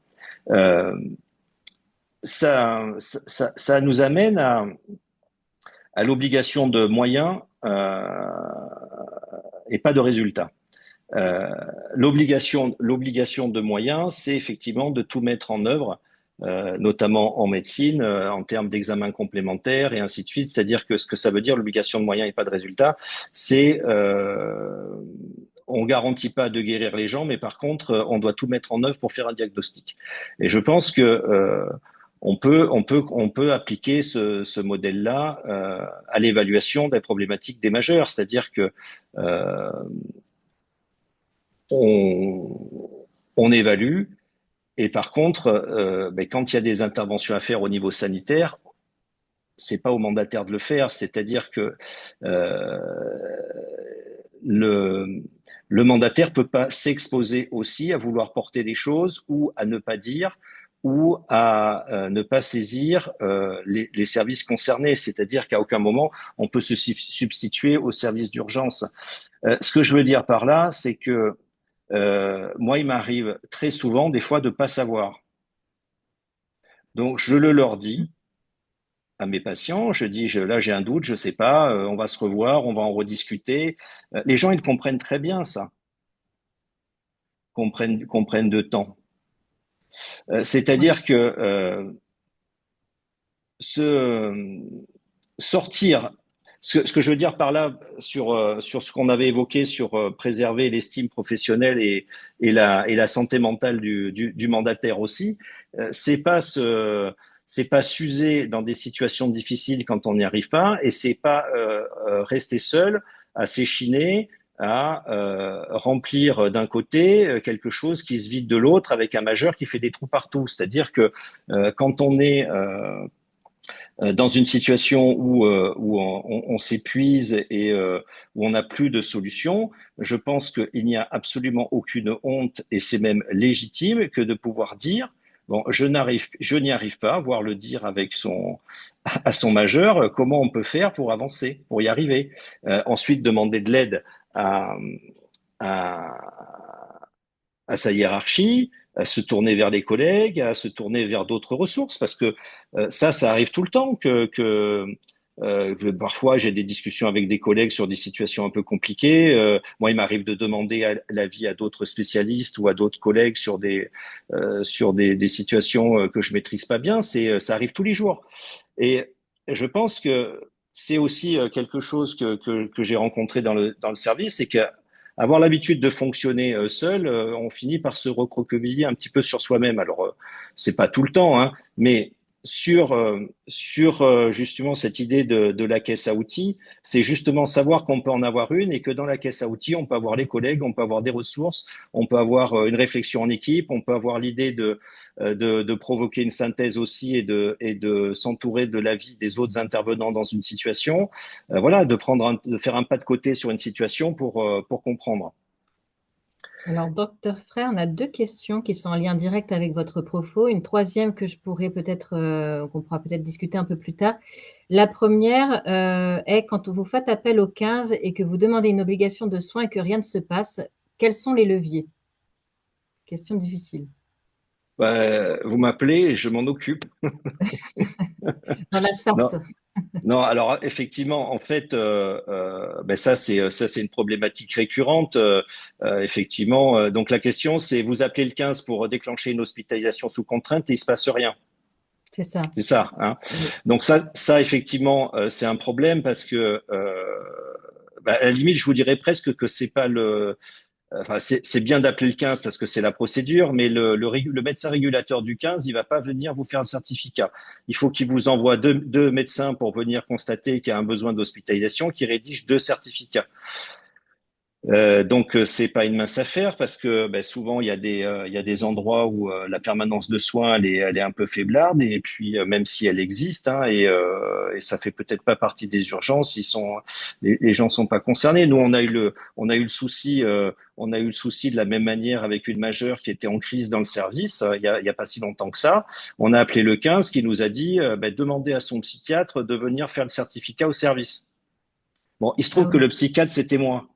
Euh, ça nous amène à l'obligation de moyens et pas de résultats. Euh, l'obligation de moyens, c'est effectivement de tout mettre en œuvre, notamment en médecine, en termes d'examens complémentaires et ainsi de suite. C'est-à-dire que ce que ça veut dire, l'obligation de moyens et pas de résultats, c'est on garantit pas de guérir les gens, mais par contre, on doit tout mettre en œuvre pour faire un diagnostic. Et je pense que on peut appliquer ce modèle-là à l'évaluation des problématiques des majeurs, c'est-à-dire que euh, on évalue et par contre, quand il y a des interventions à faire au niveau sanitaire, c'est pas au mandataire de le faire, c'est-à-dire que euh, le le mandataire peut pas s'exposer aussi à vouloir porter des choses ou à ne pas dire ou à ne pas saisir les services concernés, c'est-à-dire qu'à aucun moment on peut se substituer aux services d'urgence. Ce que je veux dire par là, c'est que moi, il m'arrive très souvent, des fois, de pas savoir. Donc, je le leur dis à mes patients. Je dis, là, j'ai un doute, je sais pas, on va se revoir, on va en rediscuter. Les gens, ils comprennent très bien ça, comprennent de temps. Oui. C'est-à-dire que se sortir. Ce que je veux dire par là, sur ce qu'on avait évoqué sur préserver l'estime professionnelle et la santé mentale du mandataire aussi, c'est pas s'user dans des situations difficiles quand on n'y arrive pas, et c'est pas rester seul à s'échiner, à remplir d'un côté quelque chose qui se vide de l'autre avec un majeur qui fait des trous partout. C'est-à-dire que quand on est dans une situation où on s'épuise et où on n'a plus de solution, je pense qu'il n'y a absolument aucune honte, et c'est même légitime, que de pouvoir dire, bon, je n'y arrive pas, voire le dire avec à son majeur, comment on peut faire pour avancer, pour y arriver. Ensuite, demander de l'aide à, à, à sa hiérarchie, à se tourner vers les collègues, à se tourner vers d'autres ressources, parce que ça arrive tout le temps que parfois j'ai des discussions avec des collègues sur des situations un peu compliquées. Moi, il m'arrive de demander l'avis à d'autres spécialistes ou à d'autres collègues sur des situations que je maîtrise pas bien. Ça arrive tous les jours. Et je pense que c'est aussi quelque chose que j'ai rencontré dans le service, c'est que avoir l'habitude de fonctionner seul, on finit par se recroqueviller un petit peu sur soi-même. Alors, c'est pas tout le temps, hein, mais sur justement cette idée de la caisse à outils, c'est justement savoir qu'on peut en avoir une et que dans la caisse à outils, on peut avoir les collègues, on peut avoir des ressources, on peut avoir une réflexion en équipe, on peut avoir l'idée de provoquer une synthèse aussi et de s'entourer de l'avis des autres intervenants dans une situation. Voilà, de faire un pas de côté sur une situation pour comprendre. Alors, docteur Frey, on a deux questions qui sont en lien direct avec votre propos. Une troisième que je pourrais peut-être, qu'on pourra peut-être discuter un peu plus tard. La première est quand vous faites appel au 15 et que vous demandez une obligation de soins et que rien ne se passe, quels sont les leviers? Question difficile. Vous m'appelez et je m'en occupe. Dans la Non, Sarthe. non. Alors effectivement, en fait, ça c'est une problématique récurrente. Effectivement, donc la question c'est vous appelez le 15 pour déclencher une hospitalisation sous contrainte et il se passe rien. C'est ça. C'est ça, hein. Oui. Donc ça effectivement, c'est un problème parce que à la limite, je vous dirais presque que c'est pas le enfin, c'est bien d'appeler le 15 parce que c'est la procédure, mais le médecin régulateur du 15, il va pas venir vous faire un certificat. Il faut qu'il vous envoie deux médecins pour venir constater qu'il y a un besoin d'hospitalisation, qui rédigent deux certificats. Donc c'est pas une mince affaire parce que ben, souvent il y a des endroits où la permanence de soins elle est un peu faiblarde et puis même si elle existe hein, et ça fait peut-être pas partie des urgences, les gens sont pas concernés. Nous on a eu le souci on a eu le souci de la même manière avec une majeure qui était en crise dans le service il y a pas si longtemps que ça. On a appelé le 15 qui nous a dit ben, demandez à son psychiatre de venir faire le certificat au service. Bon, il se Ah trouve que oui. le psychiatre c'était moi.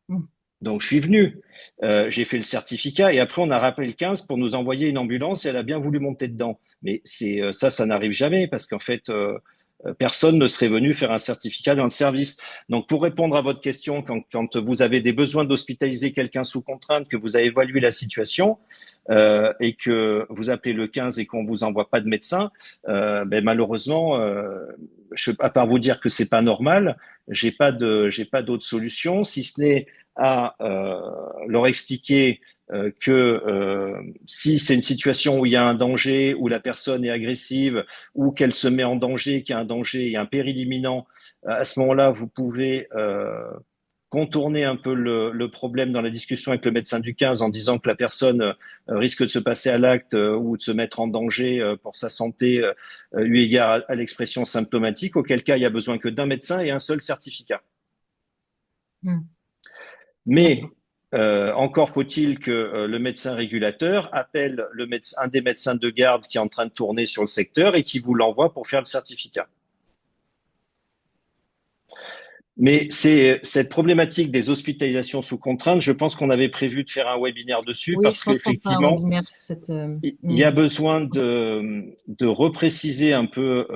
Mm. Donc, je suis venu, j'ai fait le certificat et après, on a rappelé le 15 pour nous envoyer une ambulance et elle a bien voulu monter dedans. Mais c'est ça n'arrive jamais parce qu'en fait, personne ne serait venu faire un certificat dans le service. Donc, pour répondre à votre question, quand vous avez des besoins d'hospitaliser quelqu'un sous contrainte, que vous avez évalué la situation et que vous appelez le 15 et qu'on vous envoie pas de médecin, ben, malheureusement, à part vous dire que c'est pas normal, j'ai pas d'autre solution si ce n'est à leur expliquer que si c'est une situation où il y a un danger, où la personne est agressive, ou qu'elle se met en danger, qu'il y a un danger, il y a un péril imminent, à ce moment-là, vous pouvez contourner un peu le problème dans la discussion avec le médecin du 15 en disant que la personne risque de se passer à l'acte ou de se mettre en danger pour sa santé eu égard à l'expression symptomatique, auquel cas il y a besoin que d'un médecin et un seul certificat. Mm. Mais D'accord. encore faut-il que le médecin régulateur appelle un des médecins de garde qui est en train de tourner sur le secteur et qui vous l'envoie pour faire le certificat. Mais c'est cette problématique des hospitalisations sous contrainte, je pense qu'on avait prévu de faire un webinaire dessus Oui, je parce pense qu'on fera un qu'effectivement, webinaire sur cette. il y a Mm. besoin de repréciser un peu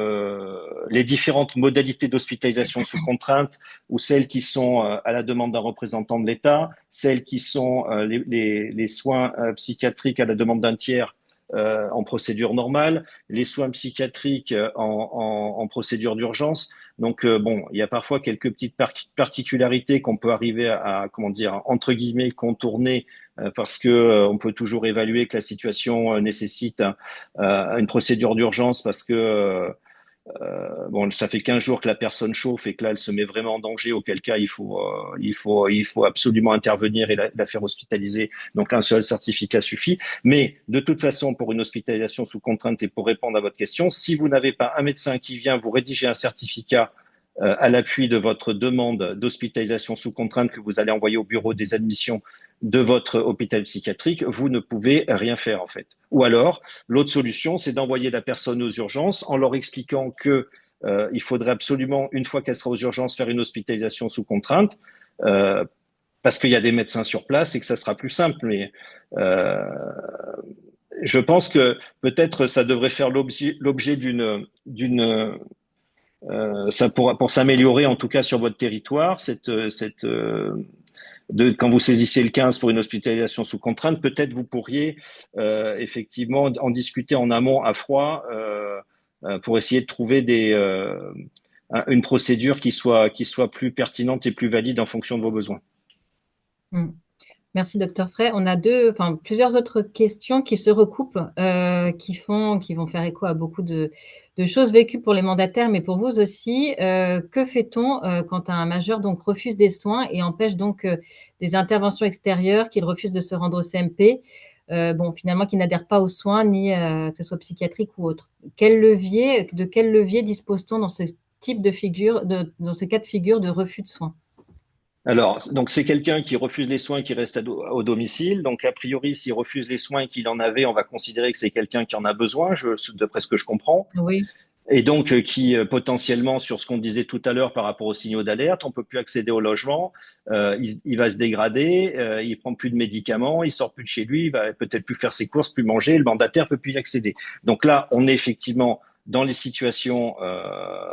les différentes modalités d'hospitalisation sous contrainte, ou celles qui sont à la demande d'un représentant de l'État, celles qui sont les soins psychiatriques à la demande d'un tiers en procédure normale, les soins psychiatriques en procédure d'urgence. Donc bon, il y a parfois quelques petites particularités qu'on peut arriver comment dire, entre guillemets, contourner parce que on peut toujours évaluer que la situation nécessite une procédure d'urgence parce que bon, ça fait 15 jours que la personne chauffe et que là, elle se met vraiment en danger, auquel cas il faut absolument intervenir et la faire hospitaliser. Donc, un seul certificat suffit. Mais de toute façon, pour une hospitalisation sous contrainte et pour répondre à votre question, si vous n'avez pas un médecin qui vient vous rédiger un certificat à l'appui de votre demande d'hospitalisation sous contrainte que vous allez envoyer au bureau des admissions de votre hôpital psychiatrique, vous ne pouvez rien faire en fait. Ou alors, l'autre solution, c'est d'envoyer la personne aux urgences en leur expliquant que il faudrait absolument, une fois qu'elle sera aux urgences, faire une hospitalisation sous contrainte, euh, parce qu'il y a des médecins sur place et que ça sera plus simple. Mais euh, je pense que peut-être ça devrait faire l'objet d'une ça pour s'améliorer en tout cas sur votre territoire, quand vous saisissez le 15 pour une hospitalisation sous contrainte, peut-être vous pourriez effectivement en discuter en amont à froid pour essayer de trouver une procédure qui soit plus pertinente et plus valide en fonction de vos besoins. Mm. Merci, docteur Frey. On a plusieurs autres questions qui se recoupent, qui vont faire écho à beaucoup de choses vécues pour les mandataires, mais pour vous aussi. Que fait-on quand un majeur donc refuse des soins et empêche donc des interventions extérieures, qu'il refuse de se rendre au CMP, bon, finalement, qui n'adhère pas aux soins, ni que ce soit psychiatrique ou autre. De quel levier dispose-t-on dans ce type de figure, dans ce cas de figure de refus de soins? Alors, donc c'est quelqu'un qui refuse les soins, qui reste au domicile. Donc, a priori, s'il refuse les soins et qu'il en avait, on va considérer que c'est quelqu'un qui en a besoin, d'après ce que je comprends. Oui. Et donc, qui potentiellement, sur ce qu'on disait tout à l'heure par rapport aux signaux d'alerte, on peut plus accéder au logement, il va se dégrader, il prend plus de médicaments, il sort plus de chez lui, il va peut-être plus faire ses courses, plus manger, le mandataire peut plus y accéder. Donc là, on est effectivement dans les situations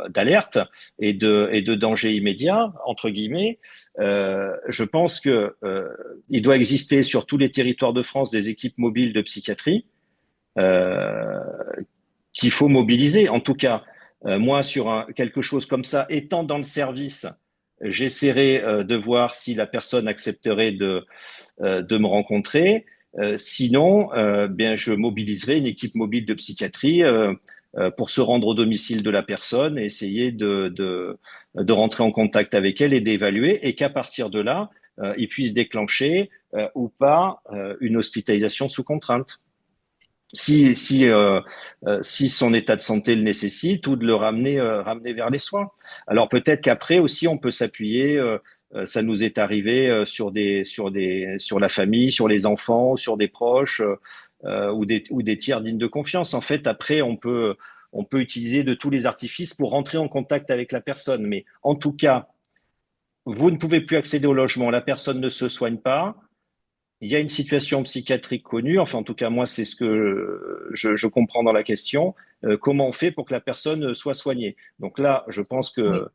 d'alerte et de danger immédiat entre guillemets. Je pense que il doit exister sur tous les territoires de France des équipes mobiles de psychiatrie. Euh, qu'il faut mobiliser. En tout cas, moi, sur quelque chose comme ça, étant dans le service, j'essaierai de voir si la personne accepterait de me rencontrer. Sinon, bien, je mobiliserai une équipe mobile de psychiatrie pour se rendre au domicile de la personne et essayer de rentrer en contact avec elle et d'évaluer. Et qu'à partir de là, il puisse déclencher ou pas une hospitalisation sous contrainte. Si son état de santé le nécessite, ou de le ramener vers les soins. Alors peut-être qu'après aussi on peut s'appuyer. Ça nous est arrivé sur la famille, sur les enfants, sur des proches ou des tiers dignes de confiance. En fait, après on peut utiliser de tous les artifices pour rentrer en contact avec la personne. Mais en tout cas, vous ne pouvez plus accéder au logement, la personne ne se soigne pas. Il y a une situation psychiatrique connue, enfin en tout cas moi c'est ce que je comprends dans la question. Comment on fait pour que la personne soit soignée? Donc là, je pense Oui, que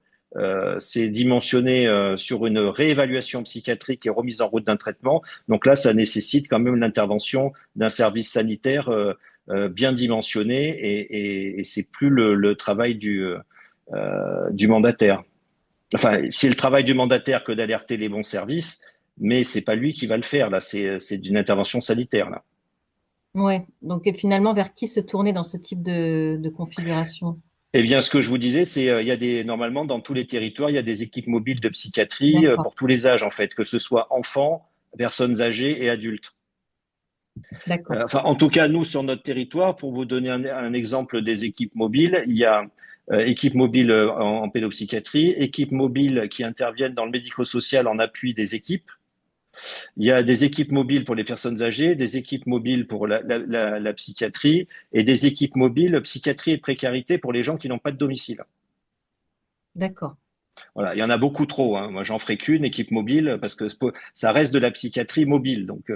c'est dimensionné sur une réévaluation psychiatrique et remise en route d'un traitement. Donc là, ça nécessite quand même l'intervention d'un service sanitaire bien dimensionné et c'est plus le travail du mandataire. Enfin, c'est le travail du mandataire que d'alerter les bons services, mais c'est pas lui qui va le faire là. C'est d'une intervention sanitaire là. ouais. Donc, et finalement, vers qui se tourner dans ce type de configuration? Eh bien, ce que je vous disais, c'est il y a normalement dans tous les territoires, il y a des équipes mobiles de psychiatrie D'accord, pour tous les âges en fait, que ce soit enfants, personnes âgées et adultes. d'accord, Enfin, en tout cas, nous sur notre territoire, pour vous donner un exemple des équipes mobiles, il y a équipes mobiles en pédopsychiatrie, équipes mobiles qui interviennent dans le médico-social en appui des équipes. Il y a des équipes mobiles pour les personnes âgées, des équipes mobiles pour la psychiatrie et des équipes mobiles psychiatrie et précarité pour les gens qui n'ont pas de domicile. d'accord. Voilà, il y en a beaucoup trop, hein. Moi, j'en ferai qu'une équipe mobile parce que ça reste de la psychiatrie mobile, donc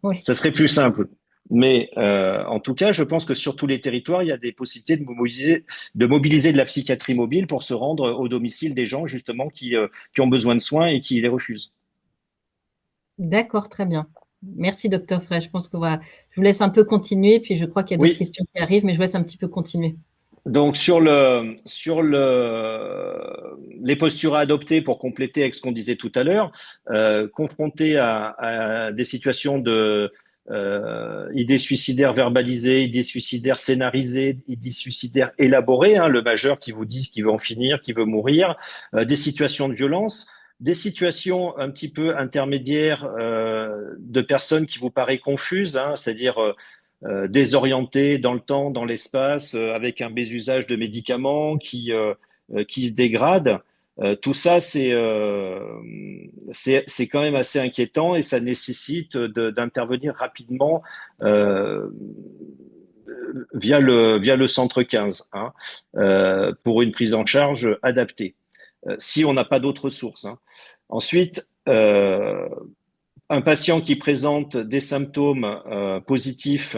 Oui, ça serait plus simple. Mais en tout cas, je pense que sur tous les territoires, il y a des possibilités de mobiliser de la psychiatrie mobile pour se rendre au domicile des gens justement qui ont besoin de soins et qui les refusent. d'accord, très bien. Merci, docteur Frey. Je pense que voilà, je vous laisse un peu continuer, puis je crois qu'il y a d'autres Oui, questions qui arrivent, mais je vous laisse un petit peu continuer. donc les postures à adopter pour compléter avec ce qu'on disait tout à l'heure, confronté à des situations de idées suicidaires verbalisées, idées suicidaires scénarisées, idées suicidaires élaborées, hein, le majeur qui vous dit qu'il veut en finir, qui veut mourir, des situations de violence, des situations un petit peu intermédiaires de personnes qui vous paraissent confuses, hein, c'est-à-dire désorienté dans le temps, dans l'espace, avec un mésusage de médicaments qui se dégradent. Tout ça, c'est quand même assez inquiétant et ça nécessite d'intervenir rapidement via le centre 15 hein, pour une prise en charge adaptée, si on n'a pas d'autres sources. Hein. Ensuite, un patient qui présente des symptômes positifs,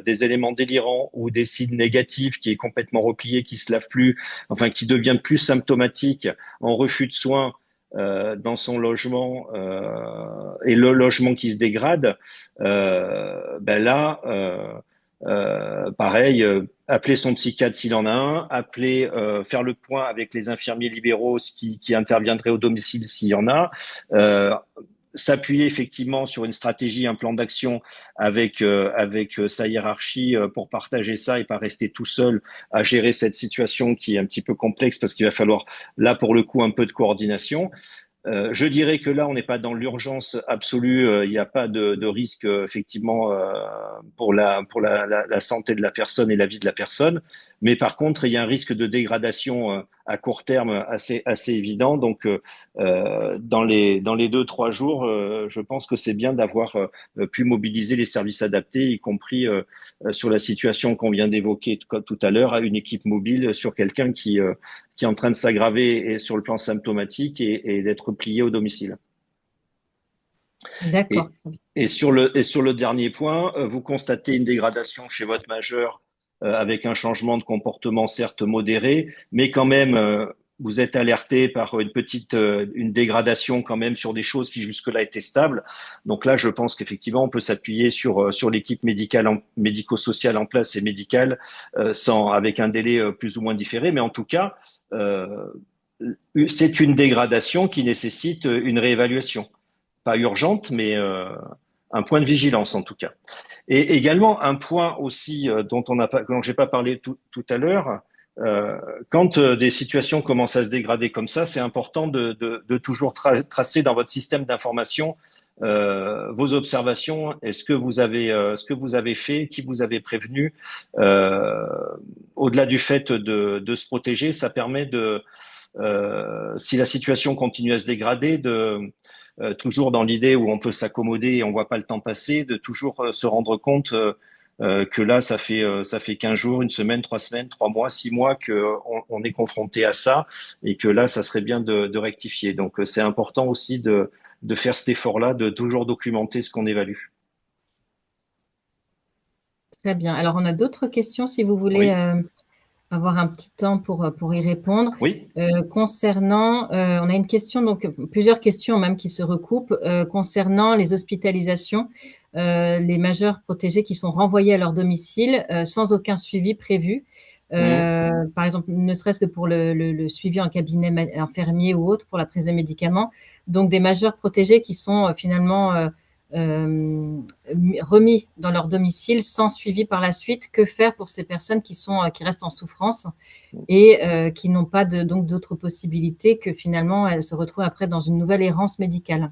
des éléments délirants ou des signes négatifs, qui est complètement replié, qui se lave plus, enfin qui devient plus symptomatique en refus de soins dans son logement et le logement qui se dégrade, ben là, pareil, appeler son psychiatre s'il en a un, faire le point avec les infirmiers libéraux qui interviendraient au domicile s'il y en a. Euh, S'appuyer effectivement sur une stratégie, un plan d'action avec sa hiérarchie pour partager ça et pas rester tout seul à gérer cette situation qui est un petit peu complexe parce qu'il va falloir là pour le coup un peu de coordination. Je dirais que là, on n'est pas dans l'urgence absolue. Il n'y a pas de risque effectivement pour la santé de la personne et la vie de la personne. Mais par contre, il y a un risque de dégradation à court terme assez évident. Donc, dans les 2, 3 jours, je pense que c'est bien d'avoir pu mobiliser les services adaptés, y compris sur la situation qu'on vient d'évoquer tout à l'heure, à une équipe mobile sur quelqu'un qui est en train de s'aggraver sur le plan symptomatique et d'être plié au domicile. D'accord, Et, très bien. et sur le dernier point, vous constatez une dégradation chez votre majeur avec un changement de comportement certes modéré, mais quand même vous êtes alerté par une dégradation quand même sur des choses qui jusque-là étaient stables. Donc là, je pense qu'effectivement, on peut s'appuyer sur l'équipe médicale, médico-sociale en place et médicale, avec un délai plus ou moins différé, mais en tout cas, euh, c'est une dégradation qui nécessite une réévaluation. Pas urgente, mais un point de vigilance en tout cas. Et également un point aussi dont j'ai pas parlé tout à l'heure, quand des situations commencent à se dégrader comme ça, c'est important de toujours tracer dans votre système d'information vos observations et ce que vous avez fait, qui vous avez prévenu. Euh, Au-delà du fait de se protéger, ça permet si la situation continue à se dégrader, toujours dans l'idée où on peut s'accommoder et on voit pas le temps passer, de toujours se rendre compte que là, ça fait 15 jours, une semaine, 3 semaines, 3 mois, 6 mois que on est confronté à ça et que là, ça serait bien de rectifier. Donc, c'est important aussi de faire cet effort-là, de toujours documenter ce qu'on évalue. Très bien. Alors, on a d'autres questions si vous voulez Oui, avoir un petit temps pour y répondre. oui. Concernant, on a une question, donc plusieurs questions même qui se recoupent concernant les hospitalisations, les majeurs protégés qui sont renvoyés à leur domicile sans aucun suivi prévu. Mhm. Par exemple, ne serait-ce que pour le suivi en cabinet infirmier ou autre, pour la prise de médicaments. Donc, des majeurs protégés qui sont finalement euh, remis dans leur domicile sans suivi par la suite. Que faire pour ces personnes qui restent en souffrance et qui n'ont pas donc d'autres possibilités que finalement elles se retrouvent après dans une nouvelle errance médicale.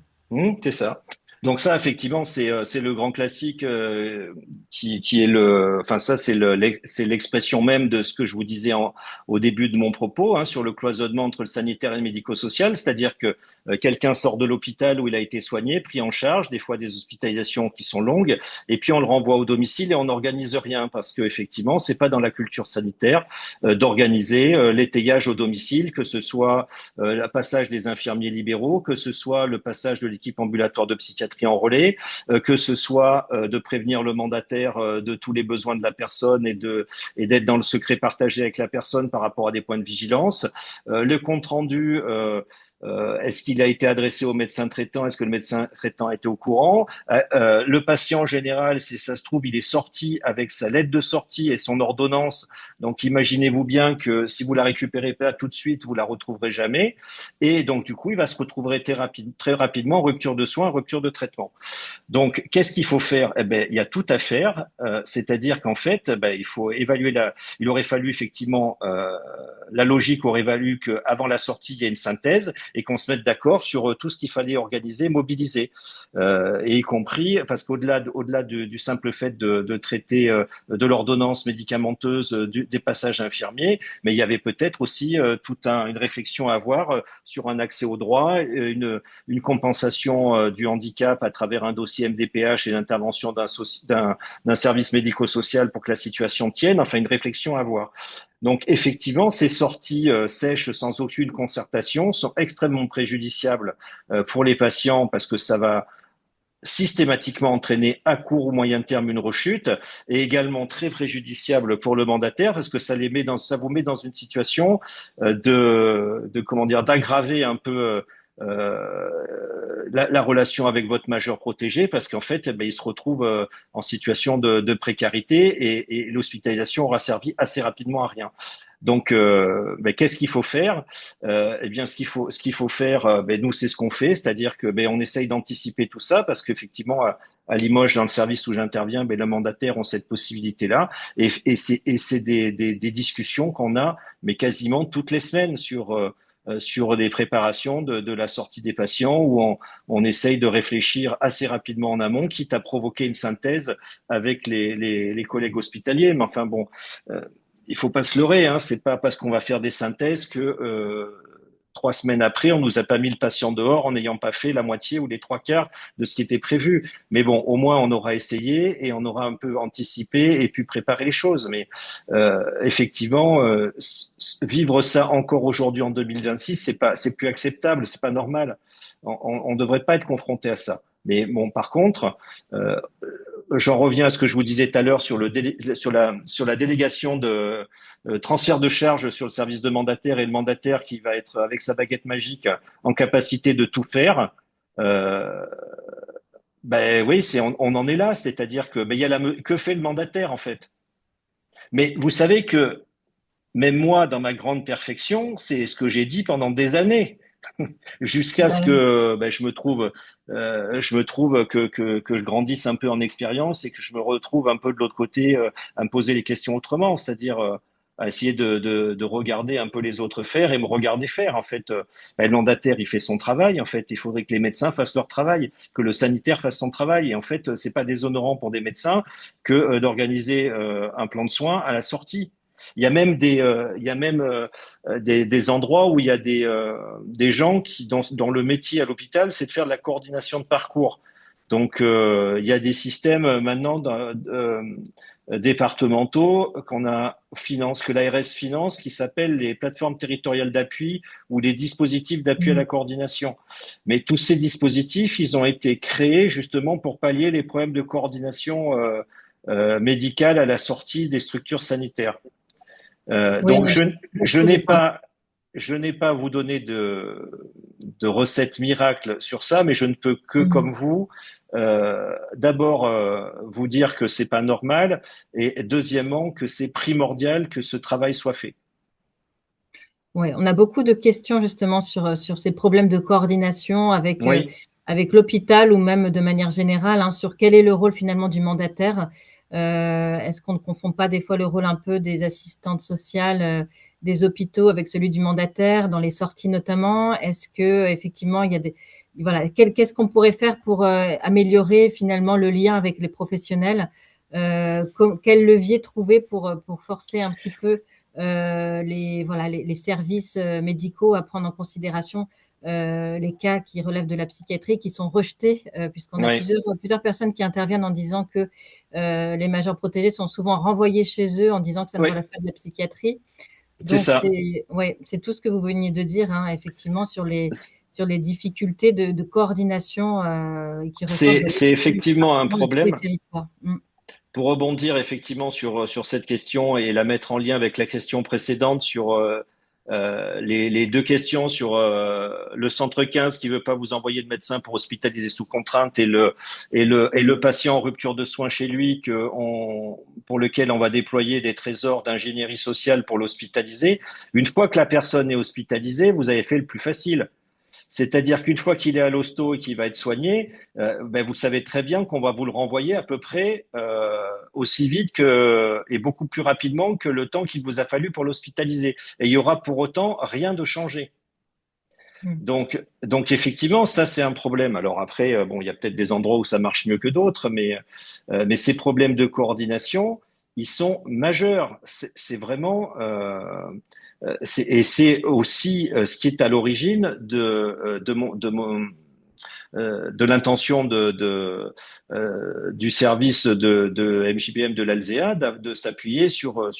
C'est ça. Donc ça, effectivement, c'est le grand classique qui est le, enfin ça c'est l'expression même de ce que je vous disais au début de mon propos hein, sur le cloisonnement entre le sanitaire et le médico-social, c'est-à-dire que quelqu'un sort de l'hôpital où il a été soigné, pris en charge, des fois des hospitalisations qui sont longues, et puis on le renvoie au domicile et on n'organise rien parce que effectivement c'est pas dans la culture sanitaire d'organiser l'étayage au domicile, que ce soit le passage des infirmiers libéraux, que ce soit le passage de l'équipe ambulatoire de psychiatrie en relais, que ce soit de prévenir le mandataire de tous les besoins de la personne et d'être dans le secret partagé avec la personne par rapport à des points de vigilance. Le compte rendu est-ce qu'il a été adressé au médecin traitant? Est-ce que le médecin traitant était au courant? Le patient en général, si ça se trouve, il est sorti avec sa lettre de sortie et son ordonnance. Donc, imaginez-vous bien que si vous la récupérez pas tout de suite, vous la retrouverez jamais. Et donc, du coup, il va se retrouver très rapidement en rupture de soins, rupture de traitement. Donc, qu'est-ce qu'il faut faire? Eh ben, il y a tout à faire. C'est-à-dire qu'en fait, ben, il faut évaluer il aurait fallu effectivement, la logique aurait valu qu'avant la sortie, il y ait une synthèse et qu'on se mette d'accord sur tout ce qu'il fallait organiser, mobiliser, et y compris parce au-delà du simple fait de traiter de l'ordonnance médicamenteuse, des passages infirmiers, mais il y avait peut-être aussi une réflexion à avoir sur un accès aux droits, une compensation du handicap à travers un dossier MDPH et l'intervention d'un service médico-social pour que la situation tienne, enfin une réflexion à avoir. Donc effectivement, ces sorties sèches sans aucune concertation sont extrêmement préjudiciables pour les patients parce que ça va systématiquement entraîner à court ou moyen terme une rechute et également très préjudiciable pour le mandataire parce que ça vous met dans une situation comment dire, d'aggraver un peu la relation avec votre majeur protégé parce qu'en fait, eh ben, il se retrouve en situation de précarité et l'hospitalisation aura servi assez rapidement à rien. Donc, ben, qu'est-ce qu'il faut faire? Eh bien, ce qu'il faut faire, ben, nous, c'est ce qu'on fait, c'est-à-dire que ben, on essaye d'anticiper tout ça parce qu'effectivement, à Limoges, dans le service où j'interviens, ben, le mandataire ont cette possibilité-là, et c'est des discussions qu'on a, mais quasiment toutes les semaines sur des préparations de la sortie des patients où on essaye de réfléchir assez rapidement en amont, quitte à provoquer une synthèse avec les collègues hospitaliers. Mais enfin bon, euh, il faut pas se leurrer, hein, c'est pas parce qu'on va faire des synthèses que 3 semaines après, on nous a pas mis le patient dehors en n'ayant pas fait la moitié ou les 3 quarts de ce qui était prévu. Mais bon, au moins on aura essayé et on aura un peu anticipé et puis préparé les choses. Mais effectivement, vivre ça encore aujourd'hui en 2026, c'est plus acceptable, c'est pas normal. On devrait pas être confronté à ça. Mais bon, par contre, euh, j'en reviens à ce que je vous disais tout à l'heure sur la délégation de transfert de charge sur le service de mandataire et le mandataire qui va être avec sa baguette magique en capacité de tout faire. Euh, ben oui, on en est là, c'est-à-dire que ben, que fait le mandataire en fait. Mais vous savez que même moi, dans ma grande perfection, c'est ce que j'ai dit pendant des années, jusqu'à ce Ouais. que ben, je me trouve que je grandisse un peu en expérience et que je me retrouve un peu de l'autre côté à me poser les questions autrement, c'est-à-dire à essayer de regarder un peu les autres faire et me regarder faire. En fait, le mandataire, il fait son travail. En fait, il faudrait que les médecins fassent leur travail, que le sanitaire fasse son travail. Et en fait, c'est pas déshonorant pour des médecins que d'organiser un plan de soins à la sortie. Il y a même des endroits où il y a des gens qui, dans le métier à l'hôpital, c'est de faire de la coordination de parcours. Donc, il y a des systèmes maintenant départementaux que l'ARS finance, qui s'appellent les plateformes territoriales d'appui ou les dispositifs d'appui à la coordination. Mais tous ces dispositifs, ils ont été créés justement pour pallier les problèmes de coordination médicale à la sortie des structures sanitaires. Oui, Donc, on a je beaucoup n'ai d'efforts. pas, je n'ai pas à vous donner de recettes miracles sur ça, mais je ne peux que, Mhm. comme vous, d'abord vous dire que c'est pas normal, et deuxièmement que c'est primordial que ce travail soit fait. Ouais, on a beaucoup de questions justement sur ces problèmes de coordination Oui, avec l'hôpital ou même de manière générale, hein, sur quel est le rôle finalement du mandataire. Est-ce qu'on ne confond pas des fois le rôle un peu des assistantes sociales des hôpitaux avec celui du mandataire, dans les sorties notamment? Est-ce que effectivement il y a des voilà, qu'est-ce qu'on pourrait faire pour améliorer finalement le lien avec les professionnels? Quel levier trouver pour forcer un petit peu les services médicaux à prendre en considération les cas qui relèvent de la psychiatrie, qui sont rejetés, puisqu'on a oui, plusieurs personnes qui interviennent en disant que les majeurs protégés sont souvent renvoyés chez eux en disant que ça ne oui, relève pas de la psychiatrie. c'est Donc ça. c'est tout ce que vous veniez de dire, hein, effectivement, sur les difficultés de coordination qui ressortent C'est tous les effectivement un départements de tous les problème. territoires. Mm. Pour rebondir effectivement sur cette question et la mettre en lien avec la question précédente sur les deux questions sur le centre 15 qui veut pas vous envoyer de médecin pour hospitaliser sous contrainte et le patient en rupture de soins chez lui pour lequel on va déployer des trésors d'ingénierie sociale pour l'hospitaliser. Une fois que la personne est hospitalisée, vous avez fait le plus facile. C'est-à-dire qu'une fois qu'il est à l'hosto et qu'il va être soigné, ben vous savez très bien qu'on va vous le renvoyer à peu près aussi vite et beaucoup plus rapidement que le temps qu'il vous a fallu pour l'hospitaliser. Et il y aura pour autant rien de changé. Mm. Donc effectivement, ça c'est un problème. Alors après, bon, il y a peut-être des endroits où ça marche mieux que d'autres, mais ces problèmes de coordination, ils sont majeurs. C'est vraiment et c'est aussi ce qui est à l'origine de l'intention du service de MJPM de l'Alzea de s'appuyer sur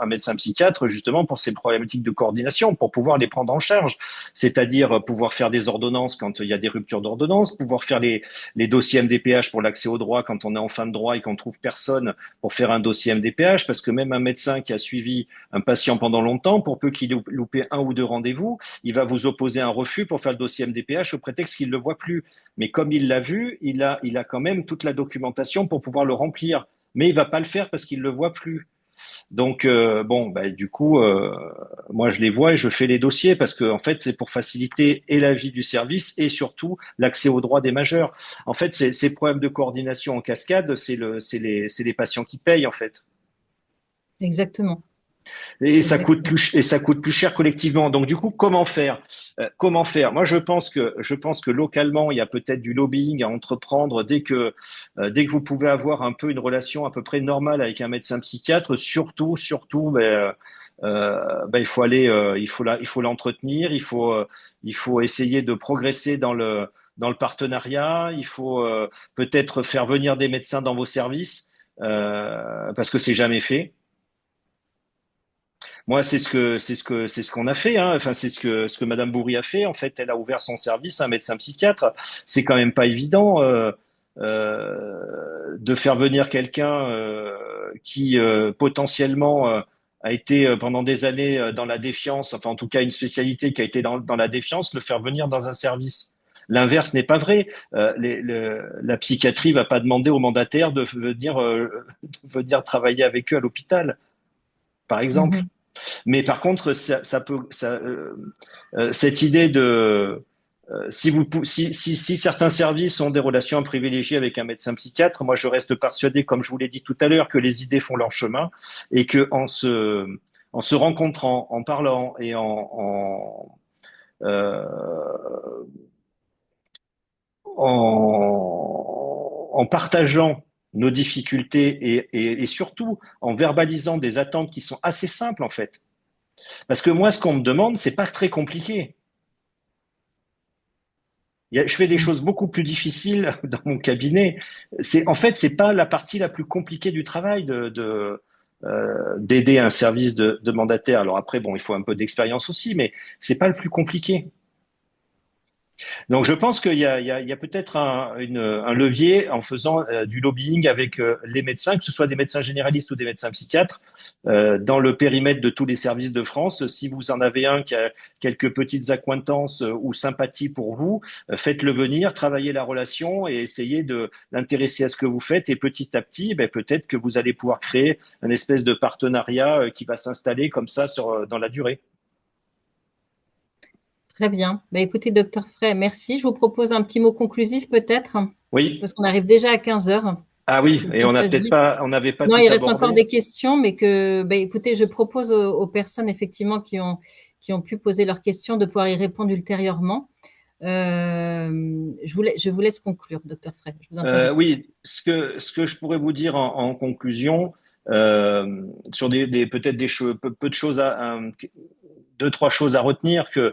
un médecin psychiatre justement pour ces problématiques de coordination, pour pouvoir les prendre en charge, c'est-à-dire pouvoir faire des ordonnances quand il y a des ruptures d'ordonnance, pouvoir faire les dossiers MDPH pour l'accès au droit quand on est en fin de droit et qu'on trouve personne pour faire un dossier MDPH, parce que même un médecin qui a suivi un patient pendant longtemps, pour peu qu'il ait loupé un ou deux rendez-vous, il va vous opposer un refus pour faire le dossier MDPH au prétexte qu'il ne le voit plus. Mais comme il l'a vu, il a quand même toute la documentation pour pouvoir le remplir. Mais il va pas le faire parce qu'il le voit plus. Donc bon, bah, du coup, moi je les vois et je fais les dossiers parce que en fait c'est pour faciliter et la vie du service et surtout l'accès aux droits des majeurs. En fait, ces problèmes de coordination en cascade, c'est les patients qui payent en fait. Exactement, Et exactement. ça coûte plus cher collectivement. Donc du coup, comment faire? Comment faire? Moi, je pense que localement, il y a peut-être du lobbying à entreprendre dès que vous pouvez avoir un peu une relation à peu près normale avec un médecin psychiatre. Surtout, ben, il faut l'entretenir. Il faut essayer de progresser dans le partenariat. Il faut peut-être faire venir des médecins dans vos services parce que c'est jamais fait. Moi, c'est ce qu'on a fait, hein. Enfin, c'est ce que Madame Bourri a fait. En fait, elle a ouvert son service à un médecin psychiatre. C'est quand même pas évident de faire venir quelqu'un qui potentiellement a été pendant des années dans la défiance, enfin en tout cas une spécialité qui a été dans la défiance, le faire venir dans un service. L'inverse n'est pas vrai. La psychiatrie va pas demander aux mandataires de venir travailler avec eux à l'hôpital, par exemple. Mhm. Mais par contre, cette idée de si certains services ont des relations privilégiées avec un médecin psychiatre, moi je reste persuadé, comme je vous l'ai dit tout à l'heure, que les idées font leur chemin et que en se rencontrant, en parlant et euh, en partageant nos difficultés et surtout en verbalisant des attentes qui sont assez simples en fait. Parce que moi, ce qu'on me demande, c'est pas très compliqué. Je fais des choses beaucoup plus difficiles dans mon cabinet. En fait, c'est pas la partie la plus compliquée du travail d'aider un service de mandataire. Alors après, bon, il faut un peu d'expérience aussi, mais c'est pas le plus compliqué. Donc, je pense qu'il y a peut-être un levier en faisant du lobbying avec les médecins, que ce soit des médecins généralistes ou des médecins psychiatres, dans le périmètre de tous les services de France. Si vous en avez un qui a quelques petites accointances ou sympathies pour vous, faites-le venir, travaillez la relation et essayez de l'intéresser à ce que vous faites. Et petit à petit, ben, peut-être que vous allez pouvoir créer un espèce de partenariat qui va s'installer comme ça dans la durée. Très bien. Bah, écoutez, docteur Frey, merci. Je vous propose un petit mot conclusif peut-être, Oui. parce qu'on arrive déjà à 15 heures. Ah oui, Le et temps passe vite. on n'avait pas Non, tout il reste encore abordé. des questions, mais bah, écoutez, je propose aux personnes effectivement qui ont pu poser leurs questions de pouvoir y répondre ultérieurement. Je vous laisse conclure, docteur Frey. Je vous interromps. Oui, ce que je pourrais vous dire en conclusion, sur peut-être peu de choses deux, trois choses à retenir, que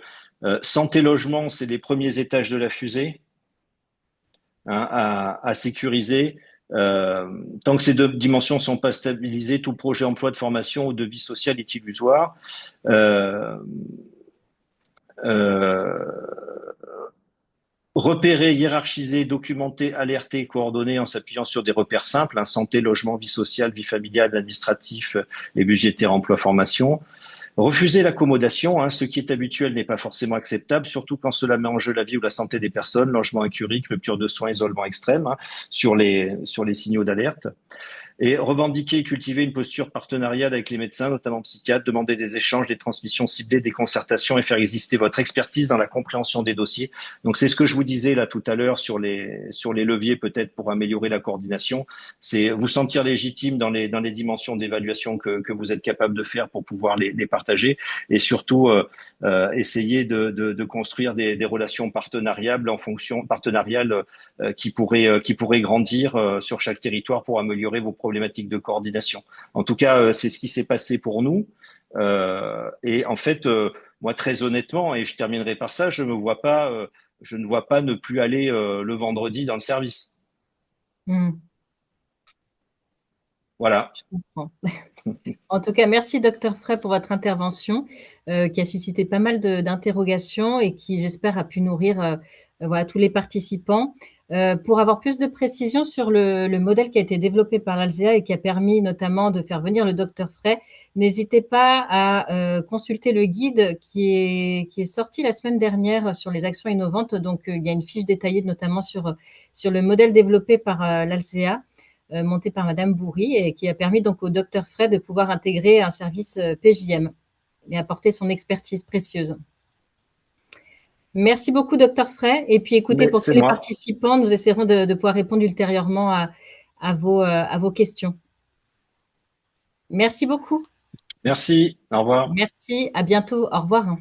santé logement, c'est les premiers étages de la fusée, hein, à sécuriser. Tant que ces deux dimensions sont pas stabilisées, tout projet emploi de formation ou de vie sociale est illusoire. Euh, euh, Repérer, hiérarchiser, documenter, alerter, coordonner en s'appuyant sur des repères simples, hein, santé, logement, vie sociale, vie familiale, administratif et budgétaire, emploi, formation. Refuser l'accommodation, hein, ce qui est habituel n'est pas forcément acceptable, surtout quand cela met en jeu la vie ou la santé des personnes, logement incurie, rupture de soins, isolement extrême, hein, sur les signaux d'alerte. Et revendiquer et cultiver une posture partenariale avec les médecins, notamment psychiatres, demander des échanges, des transmissions ciblées, des concertations et faire exister votre expertise dans la compréhension des dossiers. Donc c'est ce que je vous disais là tout à l'heure sur les leviers peut-être pour améliorer la coordination. C'est vous sentir légitime dans les dimensions d'évaluation que vous êtes capable de faire pour pouvoir les partager et surtout essayer de construire des relations partenariales qui pourraient grandir sur chaque territoire pour améliorer vos problématiques de coordination. En tout cas, c'est ce qui s'est passé pour nous. Et en fait, moi, très honnêtement, et je terminerai par ça, je ne vois pas ne plus aller le vendredi dans le service. Hmm, Voilà. je comprends. En tout cas, merci docteur Frey pour votre intervention qui a suscité pas mal d'interrogations et qui, j'espère, a pu nourrir voilà, tous les participants. Pour avoir plus de précisions sur le modèle qui a été développé par l'Alsea et qui a permis notamment de faire venir le docteur Frey, n'hésitez pas à consulter le guide qui est sorti la semaine dernière sur les actions innovantes. Donc, il y a une fiche détaillée notamment sur le modèle développé par l'Alsea monté par Madame Bourri et qui a permis donc au docteur Frey de pouvoir intégrer un service PJM et apporter son expertise précieuse. Merci beaucoup, docteur Frey. Et puis, écoutez, Mais pour tous c'est les moi. participants, nous essaierons de pouvoir répondre ultérieurement à vos questions. Merci beaucoup. Merci. Au revoir. Merci. À bientôt. Au revoir.